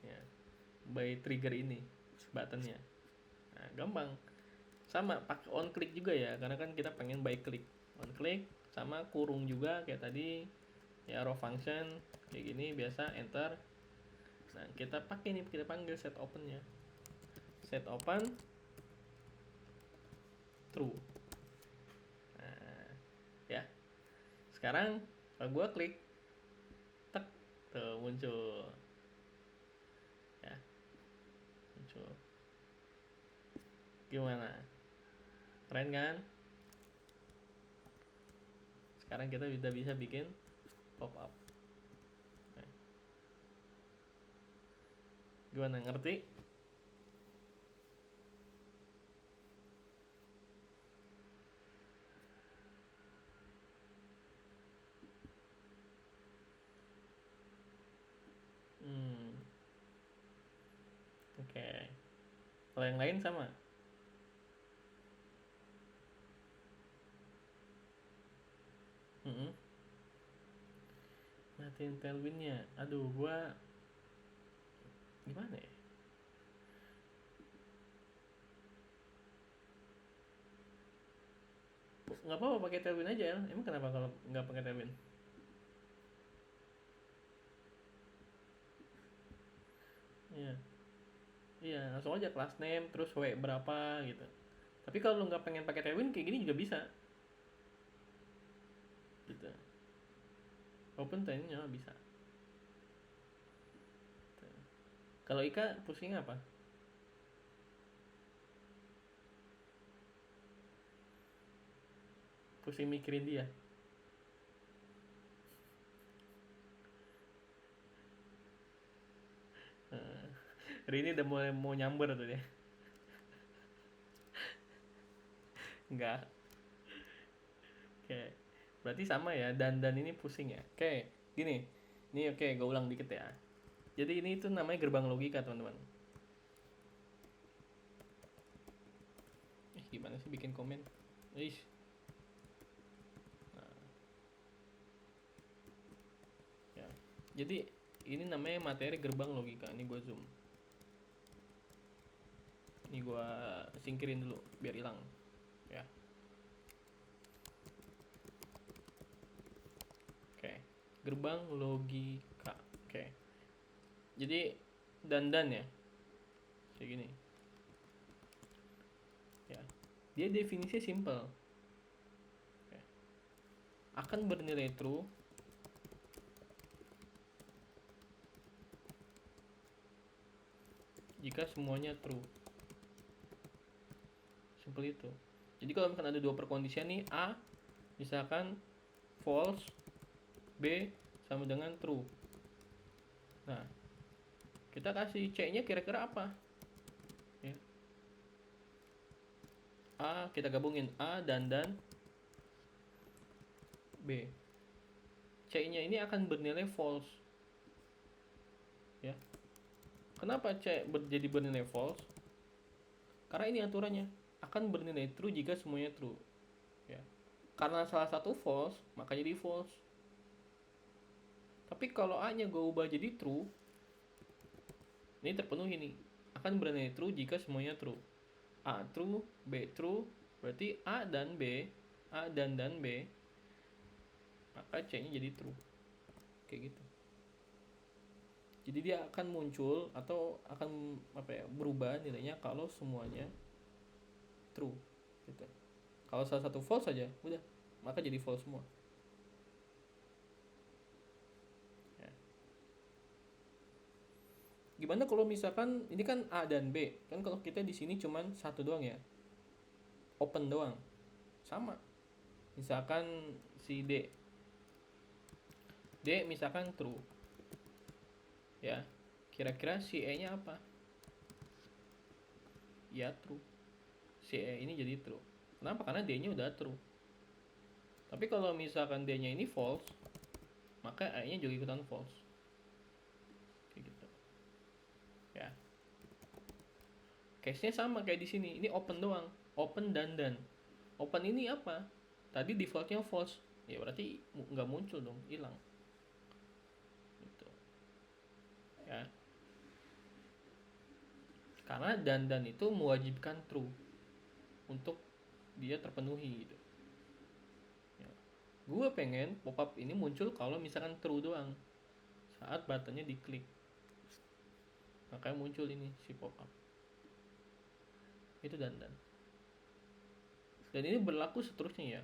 Ya. By trigger ini buttonnya. Nah, gampang. Sama pakai on click juga ya, karena kan kita pengen by click. On click sama kurung juga kayak tadi ya, raw function kayak gini biasa enter. Nah, kita pakai nih, kita panggil set opennya. Set open true. Nah, ya. Sekarang kalau gua klik tek tuh muncul. Ya. Muncul. Gimana? Keren kan? Sekarang kita udah bisa bikin pop up. Nah. Gimana, ngerti? Oke. Kalau yang lain sama? Matiin tailwindnya. Aduh, gua gimana ya? Nggak apa-apa pakai tailwind aja ya. Emang kenapa kalau nggak pakai tailwind? Iya. Iya, langsung aja class name terus W berapa gitu. Tapi kalau lu nggak pengen pakai tailwind kayak gini juga bisa. Gitu. Open tailwindnya bisa. Kalau Ika pusing apa? Pusing mikirin dia. Hari ini udah mau nyamber tuh dia. Enggak. Oke. Berarti sama ya, dan ini pusing ya. Oke, gini. Ini oke, gue ulang dikit ya. Jadi ini tuh namanya gerbang logika, teman-teman. Gimana sih bikin komen? Nah. Ya. Jadi ini namanya materi gerbang logika. Ini gue zoom. Ini gue singkirin dulu biar hilang. Ya. Oke. Gerbang logika. Oke. Jadi dan ya. Kayak gini. Ya. Dia definisinya simple. Ya. Akan bernilai true jika semuanya true. Simple itu. Jadi kalau misalkan ada dua perkondisian nih, A misalkan false, B sama dengan true. Nah, kita kasih C-nya kira-kira apa? Ya. A kita gabungin A dan B. C C-nya ini akan bernilai false. Ya. Kenapa C jadi bernilai false? Karena ini aturannya, akan bernilai true jika semuanya true. Ya. Karena salah satu false, maka jadi false. Tapi kalau A-nya gue ubah jadi true, ini terpenuhi nih. Akan bernilai true jika semuanya true. A true, B true, berarti A dan B, A dan B, maka C-nya jadi true. Kayak gitu. Jadi dia akan muncul atau akan berubah nilainya kalau semuanya true gitu. Kalau salah satu false saja, udah, maka jadi false semua. Ya. Gimana kalau misalkan ini kan A dan B, kan kalau kita di sini cuman satu doang ya, open doang, sama. Misalkan si D misalkan true, ya, kira-kira si E-nya apa? Ya true. Si E ini jadi true. Kenapa? Karena D-nya udah true. Tapi kalau misalkan D-nya ini false, maka E-nya juga ikutan false. Kayak gitu. Ya. Case-nya sama kayak di sini. Ini open doang. Open dan. Open ini apa? Tadi defaultnya false. Ya berarti nggak muncul dong, hilang. Gitu. Ya. Karena dan itu mewajibkan true untuk dia terpenuhi gitu. Ya. Gue pengen pop-up ini muncul kalau misalkan true doang saat buttonnya diklik, makanya muncul ini si pop-up. Itu dan ini berlaku seterusnya ya.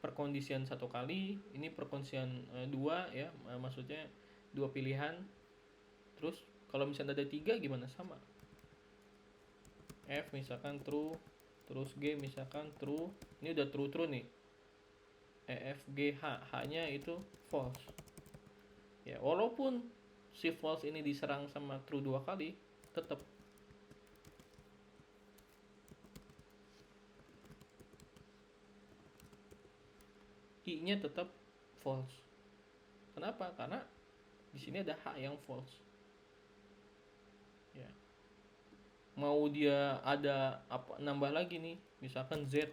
Perkondisian satu kali, ini perkondisian dua ya, maksudnya dua pilihan. Terus kalau misalnya ada tiga gimana? Sama. F misalkan true, terus G misalkan true, ini udah true nih. E, F, G, H nya itu false. Ya, walaupun si false ini diserang sama true dua kali, tetap I nya tetap false. Kenapa? Karena di sini ada H yang false. Ya. Mau dia ada apa nambah lagi nih, misalkan Z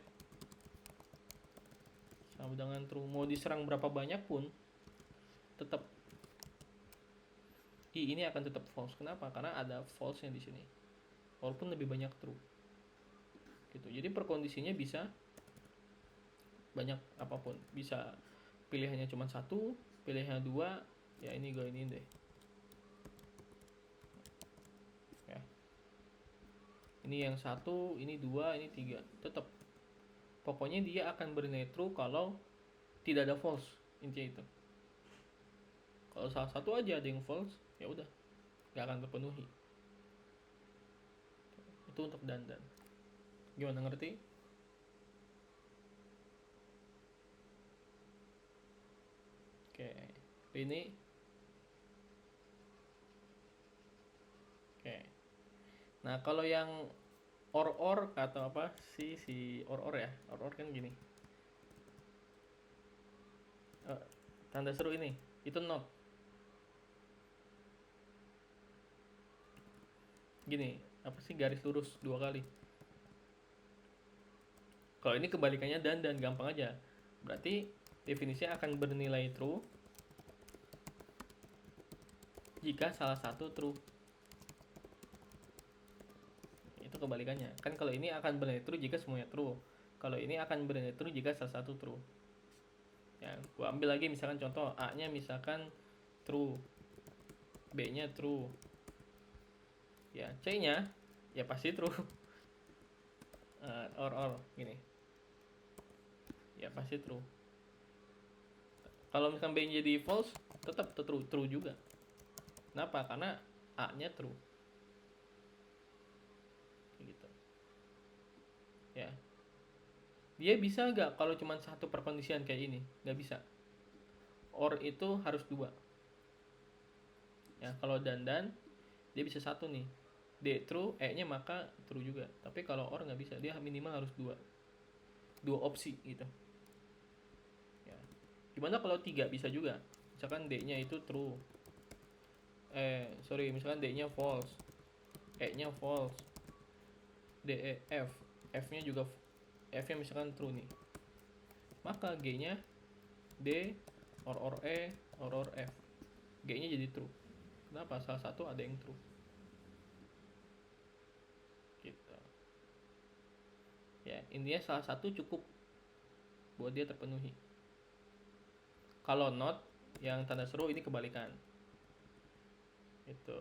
sama dengan true, mau diserang berapa banyak pun tetap I ini akan tetap false. Kenapa? Karena ada false nya di sini walaupun lebih banyak true gitu. Jadi perkondisinya bisa banyak apapun, bisa pilihannya cuma satu, pilihannya dua, ya ini gue ini deh ya, ini yang satu, ini dua, ini tiga, tetap pokoknya dia akan bernilai true kalau tidak ada false. Intinya itu, kalau salah satu aja ada yang false, ya udah nggak akan terpenuhi. Itu untuk dan gimana, ngerti? Oke, ini oke. Nah kalau yang or atau apa sih, si or ya, or kan gini, tanda seru ini itu not gini, apa sih, garis lurus dua kali. Kalau ini kebalikannya dan gampang aja, berarti definisinya akan bernilai true jika salah satu true. Itu kebalikannya kan. Kalau ini akan bernilai true jika semuanya true, kalau ini akan bernilai true jika salah satu true. Ya, gua ambil lagi misalkan contoh, A nya misalkan true, B nya true, ya C nya ya pasti true. Or gini, ya pasti true. Kalau misalkan B nya jadi false, tetap true juga. Kenapa? Karena A nya true gitu ya. Dia bisa nggak kalau cuma satu perkondisian kayak ini? Nggak bisa. Or itu harus dua ya. Kalau dan dia bisa satu nih, D true, E nya maka true juga. Tapi kalau or nggak bisa, dia minimal harus dua opsi gitu ya. Gimana kalau tiga? Bisa juga. misalkan D-nya itu true, misalkan D-nya false, E-nya false, D, E, F, F-nya juga, F-nya misalkan true nih, maka G-nya D or E or F, G-nya jadi true. Kenapa? Salah satu ada yang true gitu ya. Intinya salah satu cukup buat dia terpenuhi. Kalau not yang tanda seru ini kebalikan, itu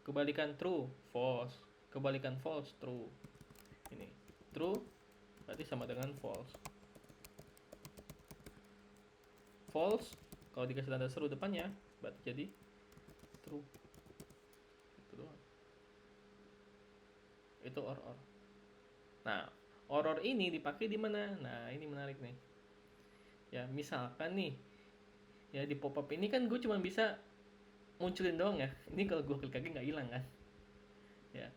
kebalikan true false, kebalikan false true. Ini true berarti sama dengan false. False kalau dikasih tanda seru depannya berarti jadi true. Itu doang. Itu or. Nah, or ini dipakai di mana? Nah, ini menarik nih. Ya, misalkan nih, ya di pop up ini kan gue cuma bisa munculin doang ya. Ini kalau gue klik lagi nggak hilang kan? Ya.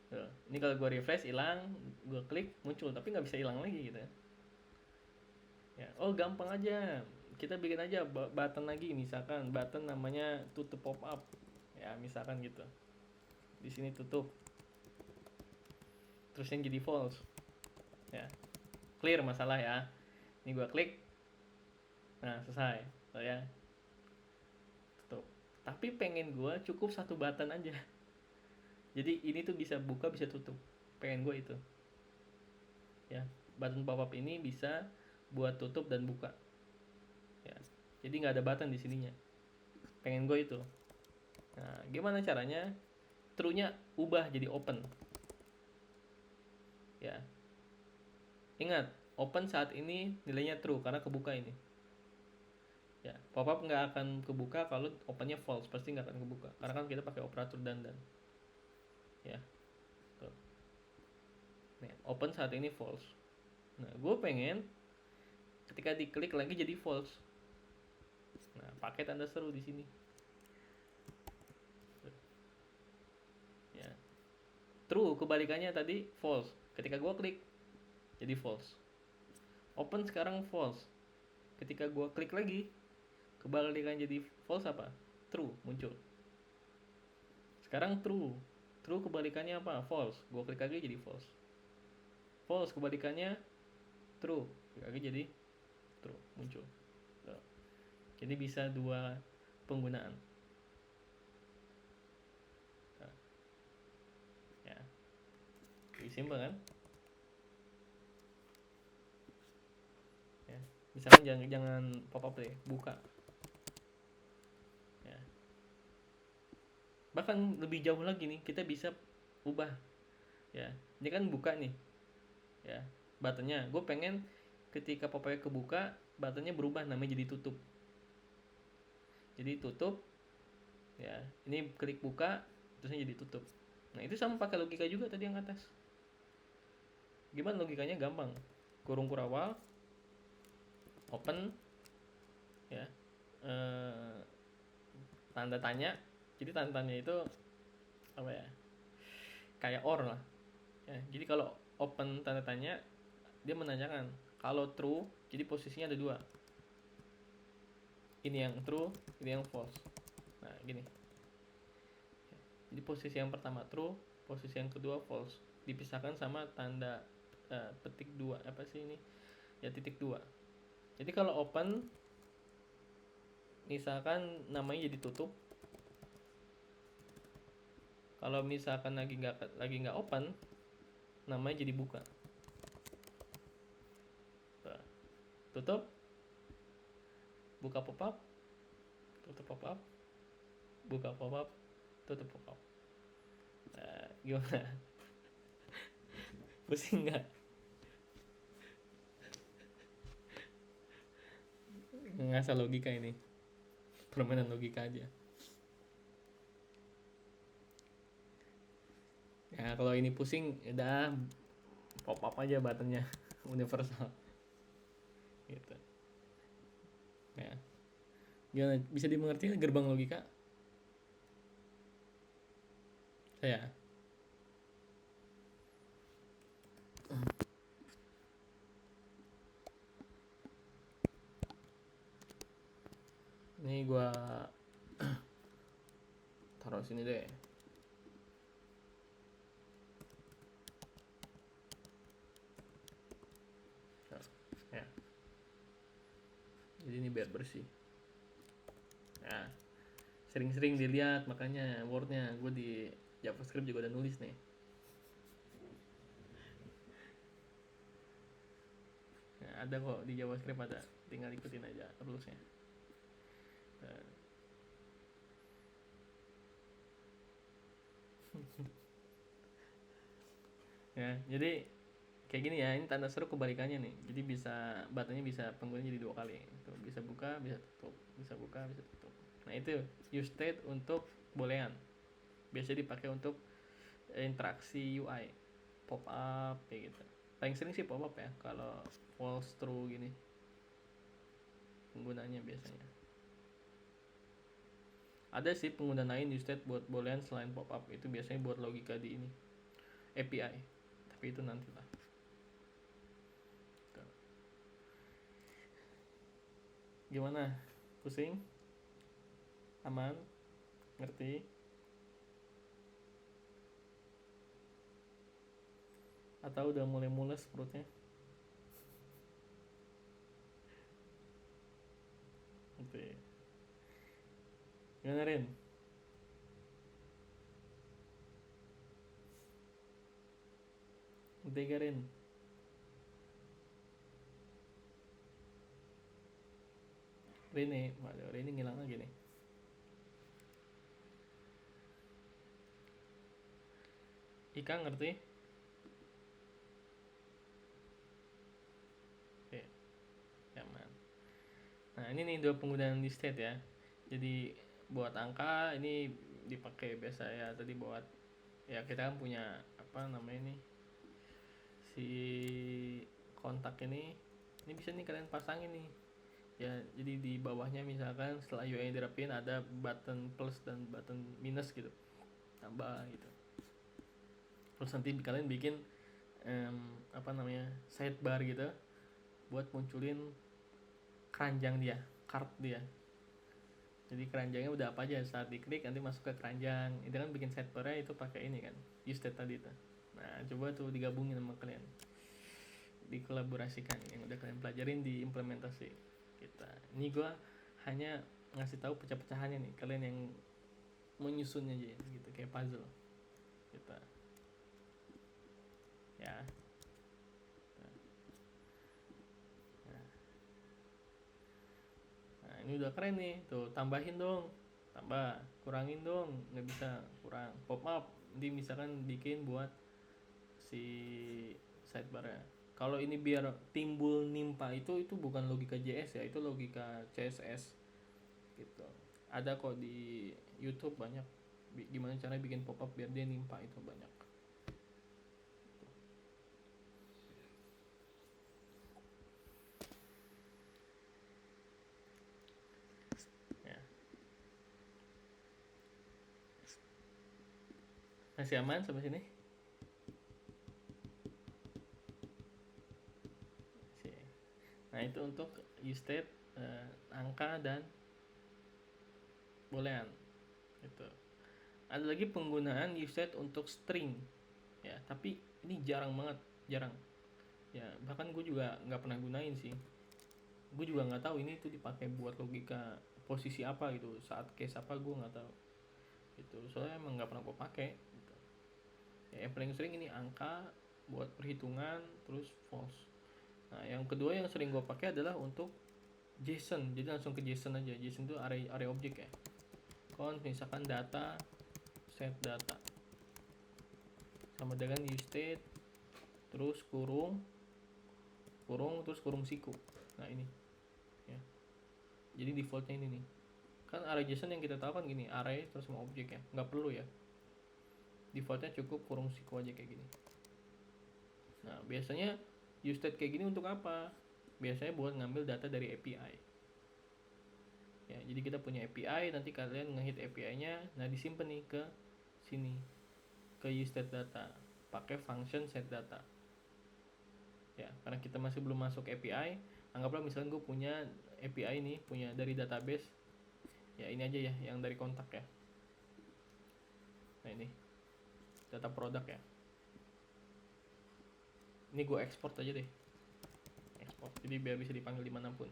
Tuh. Ini kalau gue refresh hilang, gue klik muncul tapi nggak bisa hilang lagi gitu. Ya, oh gampang aja. Kita bikin aja button lagi, misalkan button namanya tutup pop up. Ya, misalkan gitu. Di sini tutup. Terus yang jadi false. Ya. Clear masalah ya. Ini gue klik. Nah, selesai. So, ya. Tutup. Tapi pengen gue cukup satu button aja. Jadi ini tuh bisa buka, bisa tutup. Pengen gue itu. Ya, button pop up ini bisa buat tutup dan buka. Ya. Jadi nggak ada button di sininya. Pengen gue itu. Nah, gimana caranya? True-nya ubah jadi open. Ya. Ingat, open saat ini nilainya true karena kebuka ini. Ya, pop-up nggak akan kebuka kalau opennya false, pasti nggak akan kebuka. Karena kan kita pakai operator dandan. Ya. Tuh. Nih, open saat ini false. Nah, gue pengen ketika diklik lagi jadi false. Nah, pakai tanda seru di sini. Ya. True kebalikannya tadi false. Ketika gue klik jadi false. Open sekarang false. Ketika gue klik lagi kebalikan jadi false apa? True muncul. Sekarang true. True kebalikannya apa? False. Gue klik lagi jadi false. False kebalikannya true. Klik lagi jadi true muncul. Tuh. Jadi bisa dua penggunaan. Nah. Ya. Lebih simpel kan? Ya. Misalkan jangan pop up deh, buka. Ya. Bahkan lebih jauh lagi nih, kita bisa ubah. Ya, ini kan buka nih. Ya, buttonnya. Gue pengen ketika pop up kebuka, buttonnya berubah namanya jadi tutup. Jadi tutup. Ya, ini klik buka, terusnya jadi tutup. Nah, itu sama pakai logika juga tadi yang atas. Gimana logikanya? Gampang. Kurung kurawal, open, ya, tanda tanya. Jadi tanda tanya itu apa ya? Kayak or lah. Ya, jadi kalau open tanda tanya, dia menanyakan. Kalau true, jadi posisinya ada dua. Ini yang true, ini yang false. Nah, gini. Jadi posisi yang pertama true, posisi yang kedua false. Dipisahkan sama tanda petik 2. Apa sih ini? Ya, titik 2. Jadi kalau open, misalkan namanya jadi tutup. Kalau misalkan lagi nggak open, namanya jadi buka. Tutup, buka pop up, tutup pop up, buka pop up, tutup pop up. Nah, gimana? Pusing nggak? Ngasal logika ini, permainan logika aja. Ya kalau ini pusing, udah pop up aja buttonnya, universal. Gitu. Ya. Gimana? Bisa dimengerti gerbang logika? Saya. gua taruh sini deh. Nah, ya. Jadi ini biar bersih. Nah, sering-sering dilihat, makanya Word-nya gue di JavaScript juga udah nulis nih. Nah, ada kok di JavaScript, ada, tinggal ikutin aja rulesnya. Nah. Ya, jadi kayak gini ya, ini tanda seru kebalikannya nih. Jadi bisa buttonnya bisa penggunanya jadi 2 kali. Tuh, bisa buka, bisa tutup, bisa buka, bisa tutup. Nah, itu use state untuk boolean. Biasanya dipakai untuk interaksi UI, pop up kayak gitu. Paling sering sih pop up ya kalau false true gini penggunanya biasanya. Ada sih pengguna lain use state buat boolean selain pop up, itu biasanya buat logika di ini API, tapi itu nanti lah. Gimana, pusing, aman, ngerti, atau udah mulai mules perutnya? Ngerti. Gimana Rin? Ngerti gak Rin? Rini, waduh, Rini ngilang lagi nih. Ika ngerti? Oke, aman. Nah, ini nih 2 penggunaan di state ya. Jadi buat angka ini dipakai biasa ya, tadi buat ya kita kan punya apa namanya nih, si kontak ini bisa nih kalian pasangin nih ya. Jadi di bawahnya misalkan setelah UI dirapin ada button plus dan button minus gitu, tambah gitu. Terus nanti kalian bikin apa namanya, sidebar gitu buat munculin keranjang dia, card dia. Jadi keranjangnya udah apa aja, saat diklik nanti masuk ke keranjang. Itu kan bikin sidebarnya itu pakai ini kan, use state tadi tuh. Nah, coba tuh digabungin sama kalian, dikolaborasikan yang udah kalian pelajarin di implementasi kita. Ini gue hanya ngasih tahu pecah-pecahannya nih, kalian yang menyusunnya aja gitu, kayak puzzle kita ya. Nah, ini udah keren nih, tuh tambahin dong, tambah, kurangin dong, nggak bisa kurang, pop up. Nanti misalkan bikin buat si sidebarnya. Kalau ini biar timbul nimpa itu bukan logika JS ya, itu logika CSS gitu. Ada kok di YouTube banyak gimana cara bikin pop up biar dia nimpa, itu banyak. Ya. Masih aman sampai sini? Nah, itu untuk use state, angka dan boolean gitu. Ada lagi penggunaan use state untuk string ya, tapi ini jarang banget, jarang ya, bahkan gue juga nggak pernah gunain sih. Gue juga nggak tahu ini tuh dipakai buat logika posisi apa gitu, saat case apa gue nggak tahu gitu, soalnya emang nggak pernah gue pakai gitu. Ya, yang paling sering ini angka buat perhitungan, terus false. Nah, yang kedua yang sering gue pakai adalah untuk JSON. Jadi langsung ke JSON aja. JSON itu array objek ya. Const misalkan data, set data, sama dengan use state, terus kurung terus kurung siku. Nah, ini ya. Jadi defaultnya ini nih. Kan array JSON yang kita tahu kan gini, array terus sama objek ya. Nggak perlu ya. Defaultnya cukup kurung siku aja kayak gini. Nah, biasanya use state kayak gini untuk apa? Biasanya buat ngambil data dari API. Ya, jadi kita punya API, nanti kalian ngehit API-nya, nah disimpan nih ke sini, ke use state data, pakai function set data. Ya, karena kita masih belum masuk API, anggaplah misalnya gue punya API nih, punya dari database Ya ini aja ya yang dari kontak ya. Nah ini data produk ya. Ini gue export aja deh, export, jadi biar bisa dipanggil dimanapun.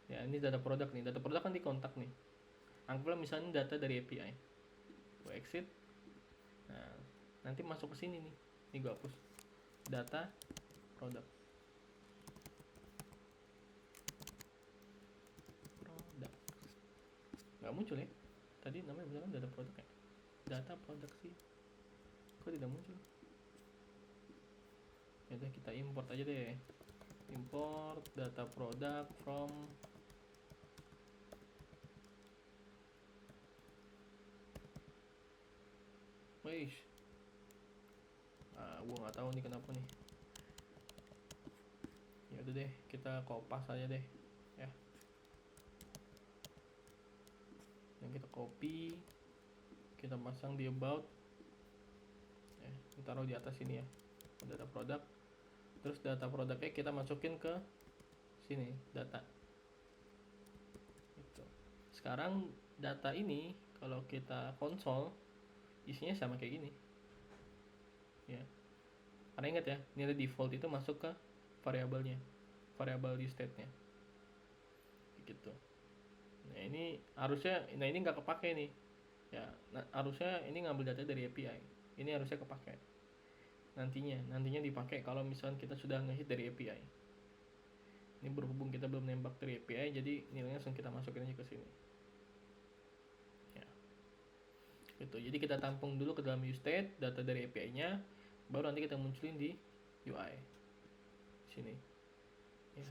Ya ini data produk nih, data produk kan di kontak nih. Anggaplah misalnya data dari API, gue exit. Nah nanti masuk ke sini nih, ini gue hapus data produk. Nggak muncul ya, tadi namanya beneran data produk ya, data produk sih kok tidak muncul. Ya udah kita import aja deh, import data product from Weish. Gua nggak tahu nih kenapa nih. Ya udah deh, kita kopas aja deh ya. Yang kita copy, kita pasang di about ya, kita taruh di atas sini ya, data produk. Terus data produknya kita masukin ke sini, data gitu. Sekarang data ini kalau kita konsol isinya sama kayak gini ya, karena ingat ya, nilai default itu masuk ke variabelnya, variabel di state-nya gitu. Nah ini harusnya, nah ini nggak kepake nih ya. Nah, harusnya ini ngambil data dari API, ini harusnya kepake nantinya dipakai kalau misalnya kita sudah ngehit dari API. Ini berhubung kita belum nembak dari API, jadi nilainya langsung kita masukin aja ke sini ya gitu. Jadi kita tampung dulu ke dalam useState data dari API nya, baru nanti kita munculin di UI sini ya.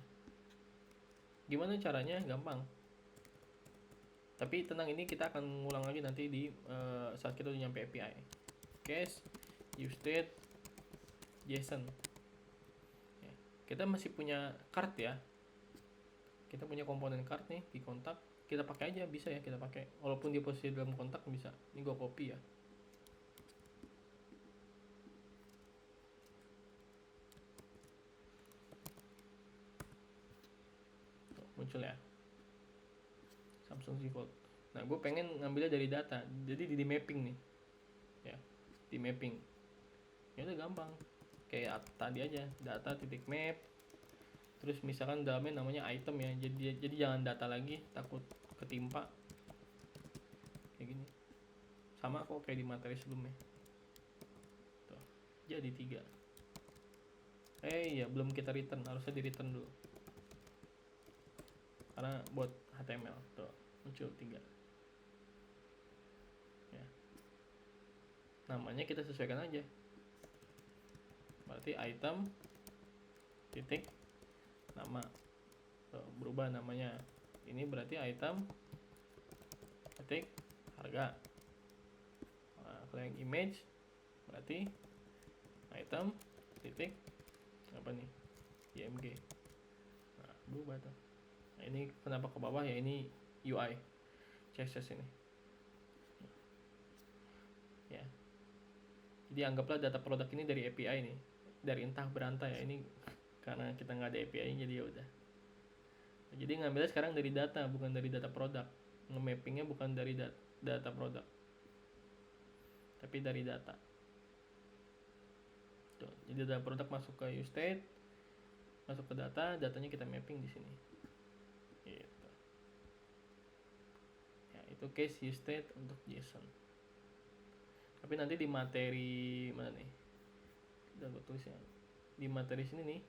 Gimana caranya? Gampang, tapi tenang, ini kita akan ngulang lagi nanti di saat kita udah nyampe API. Case useState JSON ya. Kita masih punya card ya, kita punya komponen card nih di kontak, kita pakai aja, bisa ya kita pakai walaupun dia posisi dalam kontak bisa. Ini gue copy ya, tuh, muncul ya Samsung Z Fold. Nah gue pengen ngambilnya dari data, jadi di mapping nih ya, di mapping ya udah gampang kayak tadi aja, data titik map. Terus misalkan dalamnya namanya item ya, jadi jangan data lagi, takut ketimpa kayak gini. Sama kok kayak di materi sebelumnya tuh, jadi 3. Ya belum kita return, harusnya di return dulu karena buat HTML. Tuh muncul 3 ya. Namanya kita sesuaikan aja, berarti item titik nama. Tuh, berubah namanya, ini berarti item titik harga. Nah, kalau yang image berarti item titik apa nih, img. Nah berubah tuh. Nah ini kenapa ke bawah ya, ini UI CSS ini ya. Jadi anggaplah data produk ini dari API nih, dari entah berantai ya, ini karena kita nggak ada API jadi ya udah. Jadi ngambilnya sekarang dari data, bukan dari data produk. Nge-mappingnya bukan dari data produk, tapi dari data. Tuh, jadi data produk masuk ke useState, masuk ke data, datanya kita mapping di sini. Gitu. Ya, itu case useState untuk JSON. Tapi nanti di materi mana nih? Udah gue tulis ya. Di materi sini nih,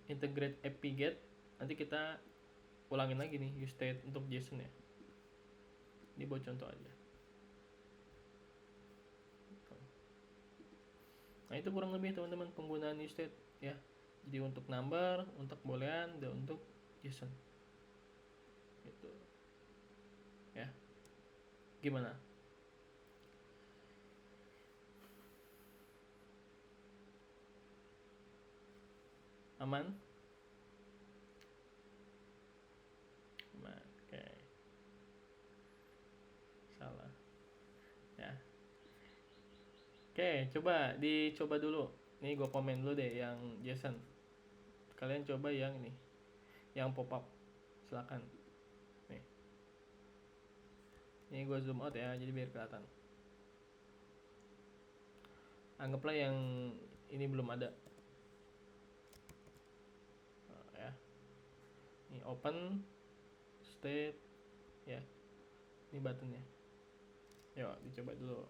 integrate API get, nanti kita ulangin lagi nih useState untuk JSON ya. Ini buat contoh aja. Nah itu kurang lebih teman-teman penggunaan useState ya. Jadi untuk number, untuk boolean, dan untuk JSON gitu ya. Gimana? Aman? Aman, oke. Salah ya. Oke, dicoba dulu. Nih gue komen dulu deh yang JSON. Kalian coba yang ini, yang pop up. Silakan. Nih. Ini gue zoom out ya, jadi biar kelihatan. Anggaplah yang ini belum ada. Nah, ya. Ini open, state, ya. Ini buttonnya. Yuk, dicoba dulu.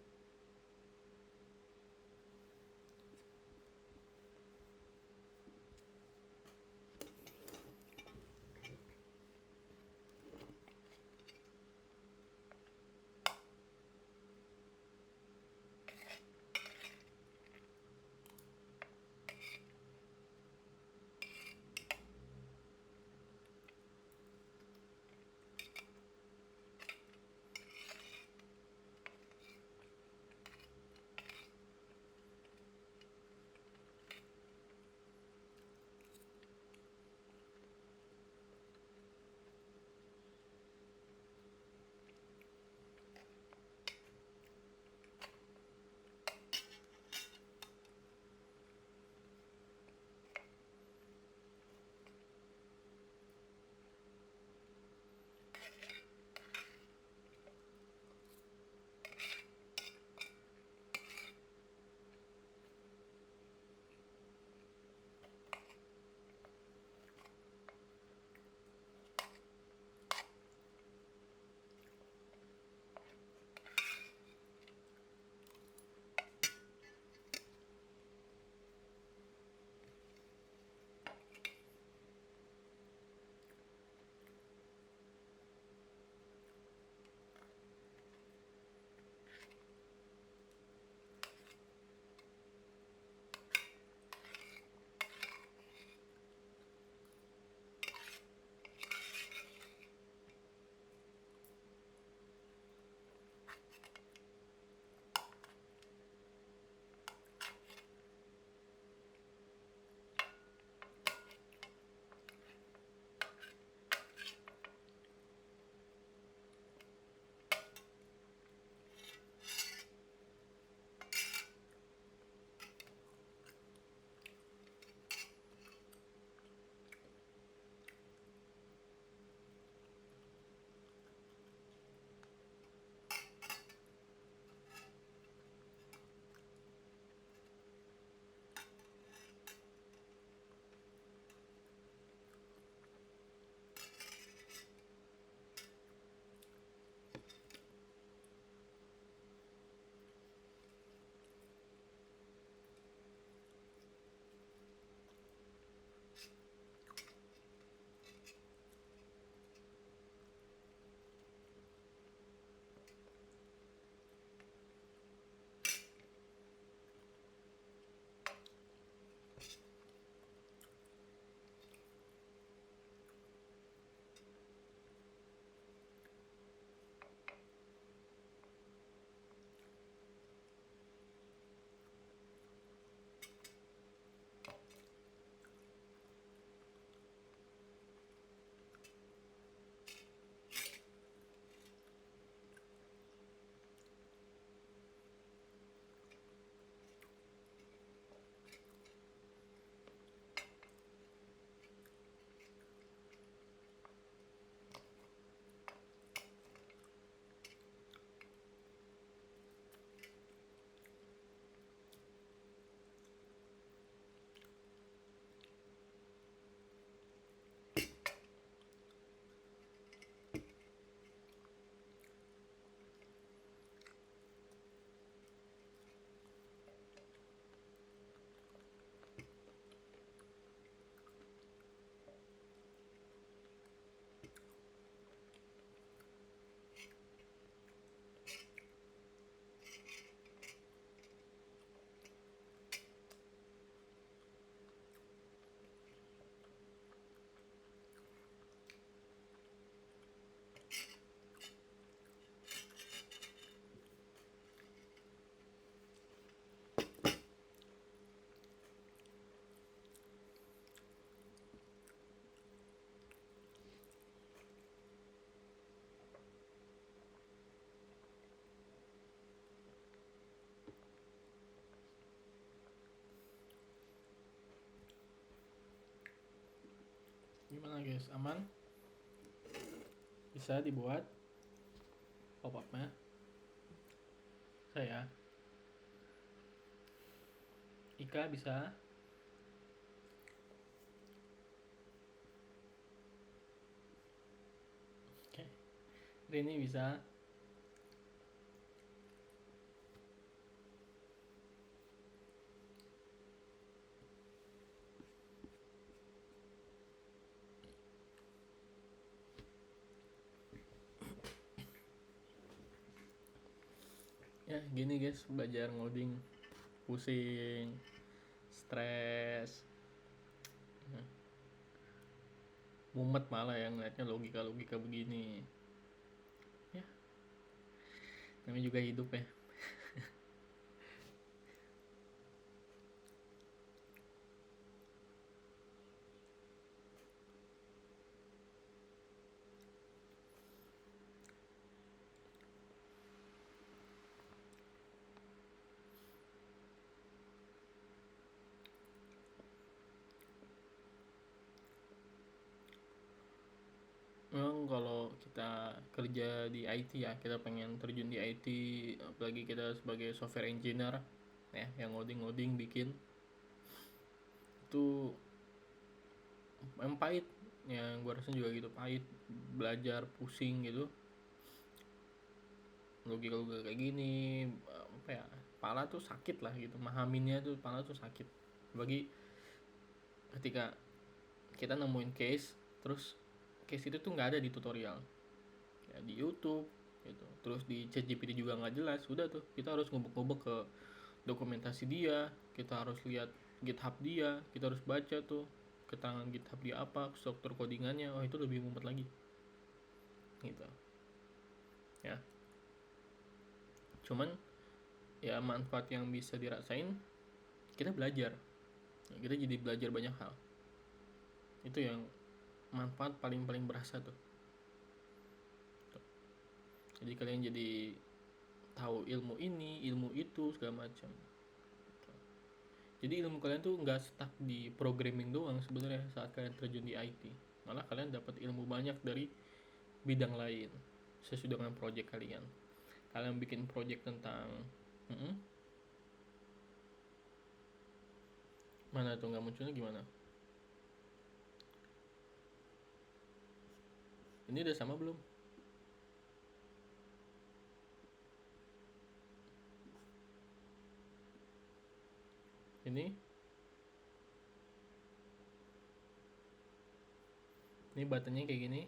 Gimana guys, aman? Bisa dibuat? pop-upnya. Saya Ika bisa. Oke. Rini bisa. Ya gini guys, belajar ngoding pusing, stres, mumet malah yang ngeliatnya logika begini. Ya, namanya juga hidup ya. Memang kalau kita kerja di IT ya, kita pengen terjun di IT, apalagi kita sebagai software engineer ya, yang ngoding bikin itu yang pahit, yang gue rasa juga gitu pahit, belajar pusing gitu, logika kayak gini, apa ya, kepala tuh sakit lah gitu, mahaminnya tuh kepala tuh sakit, bagi ketika kita nemuin case, terus case itu tuh nggak ada di tutorial ya, di YouTube gitu, terus di ChatGPT juga nggak jelas, udah tuh kita harus ngubek-ngubek ke dokumentasi dia, kita harus lihat GitHub dia, kita harus baca tuh keterangan GitHub dia apa, struktur codingannya, oh itu lebih mumet lagi gitu ya. Cuman ya manfaat yang bisa dirasain, kita belajar, kita jadi belajar banyak hal, itu yang manfaat paling berasa tuh. Jadi kalian jadi tahu ilmu ini, ilmu itu, segala macam. Jadi ilmu kalian tuh nggak stuck di programming doang sebenarnya saat kalian terjun di IT. Malah kalian dapat ilmu banyak dari bidang lain sesuai dengan project kalian. Kalian bikin project tentang mana tuh, nggak munculnya gimana? Ini udah sama belum? Ini buttonnya kayak gini.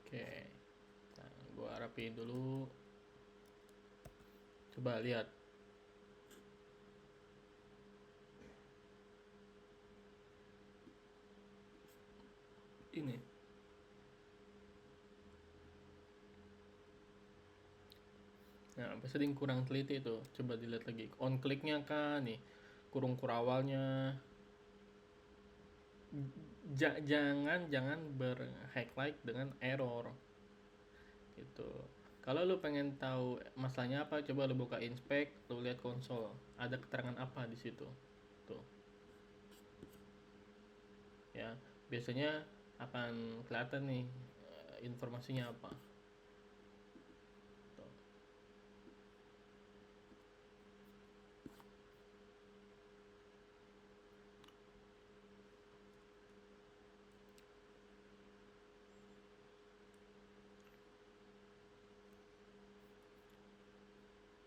Oke, nah, gua rapiin dulu. Coba lihat. Ini. Nah, apa sering kurang teliti itu? Coba dilihat lagi. On click-nya kan nih, kurung kurawalnya. Jangan ber-highlight dengan error. Gitu. Kalau lu pengen tahu masalahnya apa, coba lu buka inspect, lu lihat konsol, ada keterangan apa di situ. Tuh. Ya, biasanya akan kelihatan nih informasinya apa. Tuh.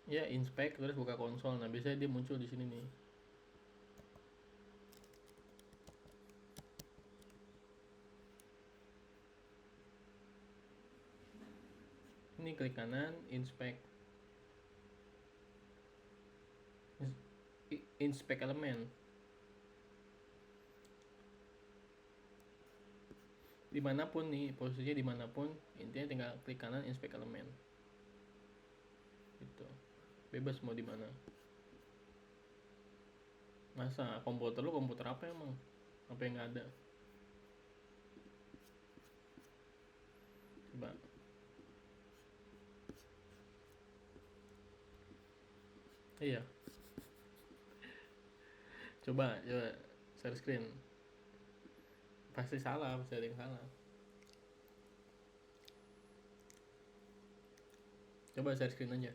Ya, inspect terus buka konsol. Nah, biasanya dia muncul di sini nih. Ini klik kanan, inspect. Inspect elemen. Dimanapun nih, posisinya dimanapun, intinya tinggal klik kanan, inspect elemen. Gitu. Bebas mau di mana. Masa komputer lu komputer apa emang? Apa yang nggak ada? Coba. Iya. Coba share screen. Pasti salah, pasti ada yang salah. Coba share screen aja.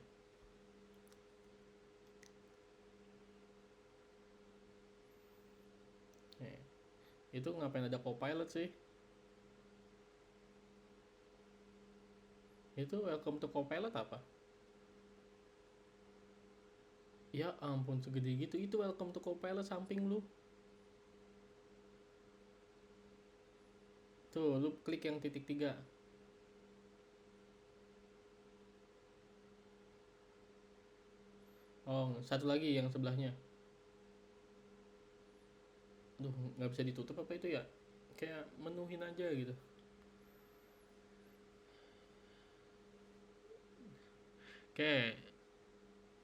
Itu ngapain ada Copilot sih? Itu welcome to Copilot apa? Ya ampun, segede gitu. Itu welcome to Copilot samping lu. Tuh, lu klik yang titik 3. Oh, satu lagi yang sebelahnya. Duh, nggak bisa ditutup apa itu ya? Kayak menuhin aja gitu. Oke,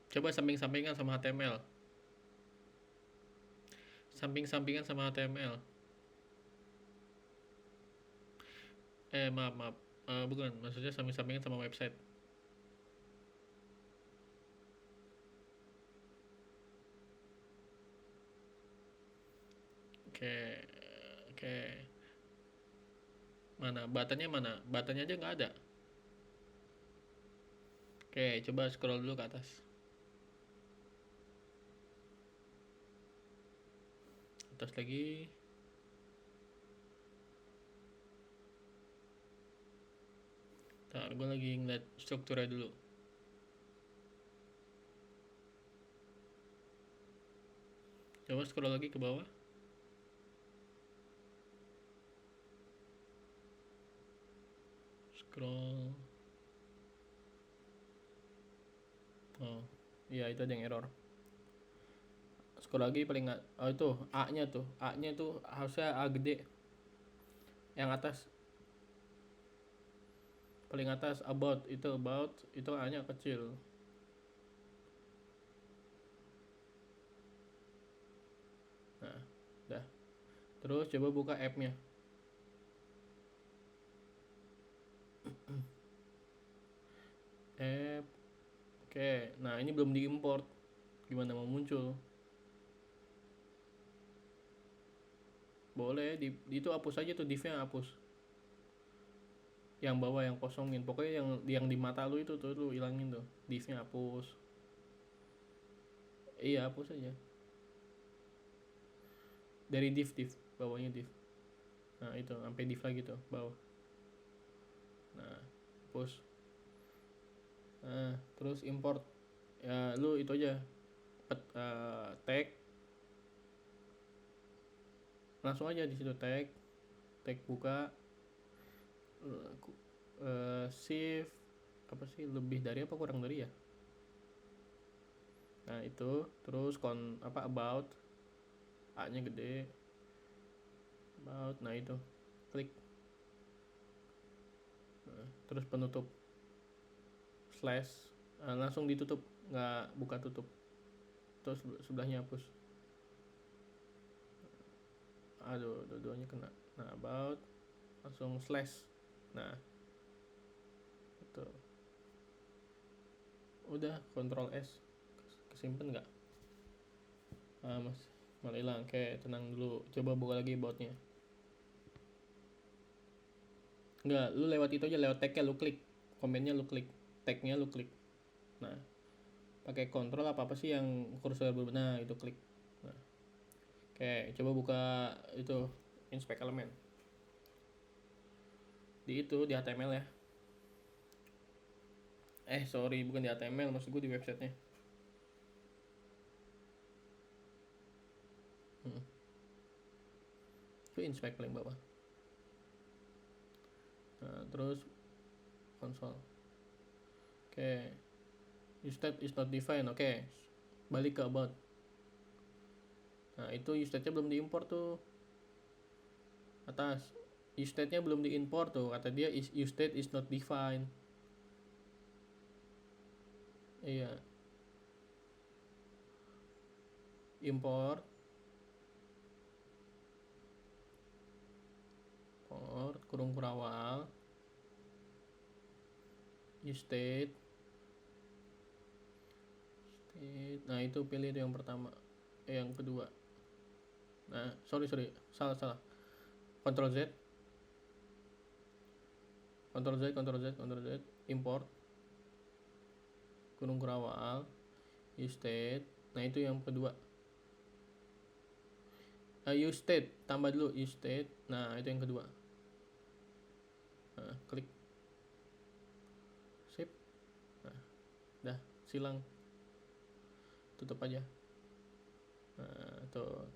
coba samping-sampingan sama HTML. Samping-sampingan sama HTML. Maaf. Bukan, maksudnya samping-sampingan sama website. Oke, oke. Mana? Buttonnya? Buttonnya aja nggak ada. Oke, coba scroll dulu ke atas. Atas lagi. Ntar gue lagi ngeliat strukturnya dulu. Coba scroll lagi ke bawah. Scroll. Oh, iya itu ada yang error. Scroll lagi paling nggak. Oh itu A-nya tuh. A-nya tuh harusnya A gede. Yang atas. Paling atas about itu A-nya kecil. Nah, udah. Terus coba buka app-nya. App. Oke, nah ini belum diimport. Gimana mau muncul? Boleh, itu hapus aja tuh, div-nya hapus. Yang bawah yang kosongin. Pokoknya yang di mata lu itu tuh lu ilangin tuh. Div-nya hapus. Iya, hapus aja. Dari div, bawahnya div. Nah, itu sampai div lagi tuh, bawah. Nah, hapus. Nah, terus import. Ya, lu itu aja. Tag. Langsung aja di situ tag buka. Shift apa sih, lebih dari apa kurang dari ya? Nah itu terus about, A nya gede, about, nah itu klik. Nah, terus penutup slash, langsung ditutup, nggak buka tutup, terus sebelahnya hapus. Aduh, dua-duanya kena. Nah, about langsung slash. Nah itu udah, Ctrl S. Kesimpan nggak? Mas malah hilang. Oke, tenang dulu, coba buka lagi about-nya. Enggak, lu lewat itu aja, lewat tag-nya lu klik, komennya lu klik, tag-nya lu klik. Nah, pakai kontrol apa sih yang kursor berbenah itu klik. Nah, oke, coba buka itu inspect element. Di itu di HTML ya. Sorry, bukan di HTML, maksud gue di websitenya. Itu inspect paling bawah. Nah, terus console. Oke. Usestate is not defined. Oke. Balik ke about. Nah, itu usestate-nya belum diimport tuh. Atas. Usestate-nya belum diimport tuh. Kata dia usestate is not defined. Iya. Import kurung kurawal usestate. Nah itu pilih itu yang pertama, yang kedua. Nah, sorry, salah. Ctrl Z, Ctrl Z, import Gunung Kerawal, ustate. Nah, itu yang kedua. Ustate, tambah dulu ustate. Nah, itu yang kedua. Nah, klik save. Nah, dah silang, tutup aja. Nah, tuh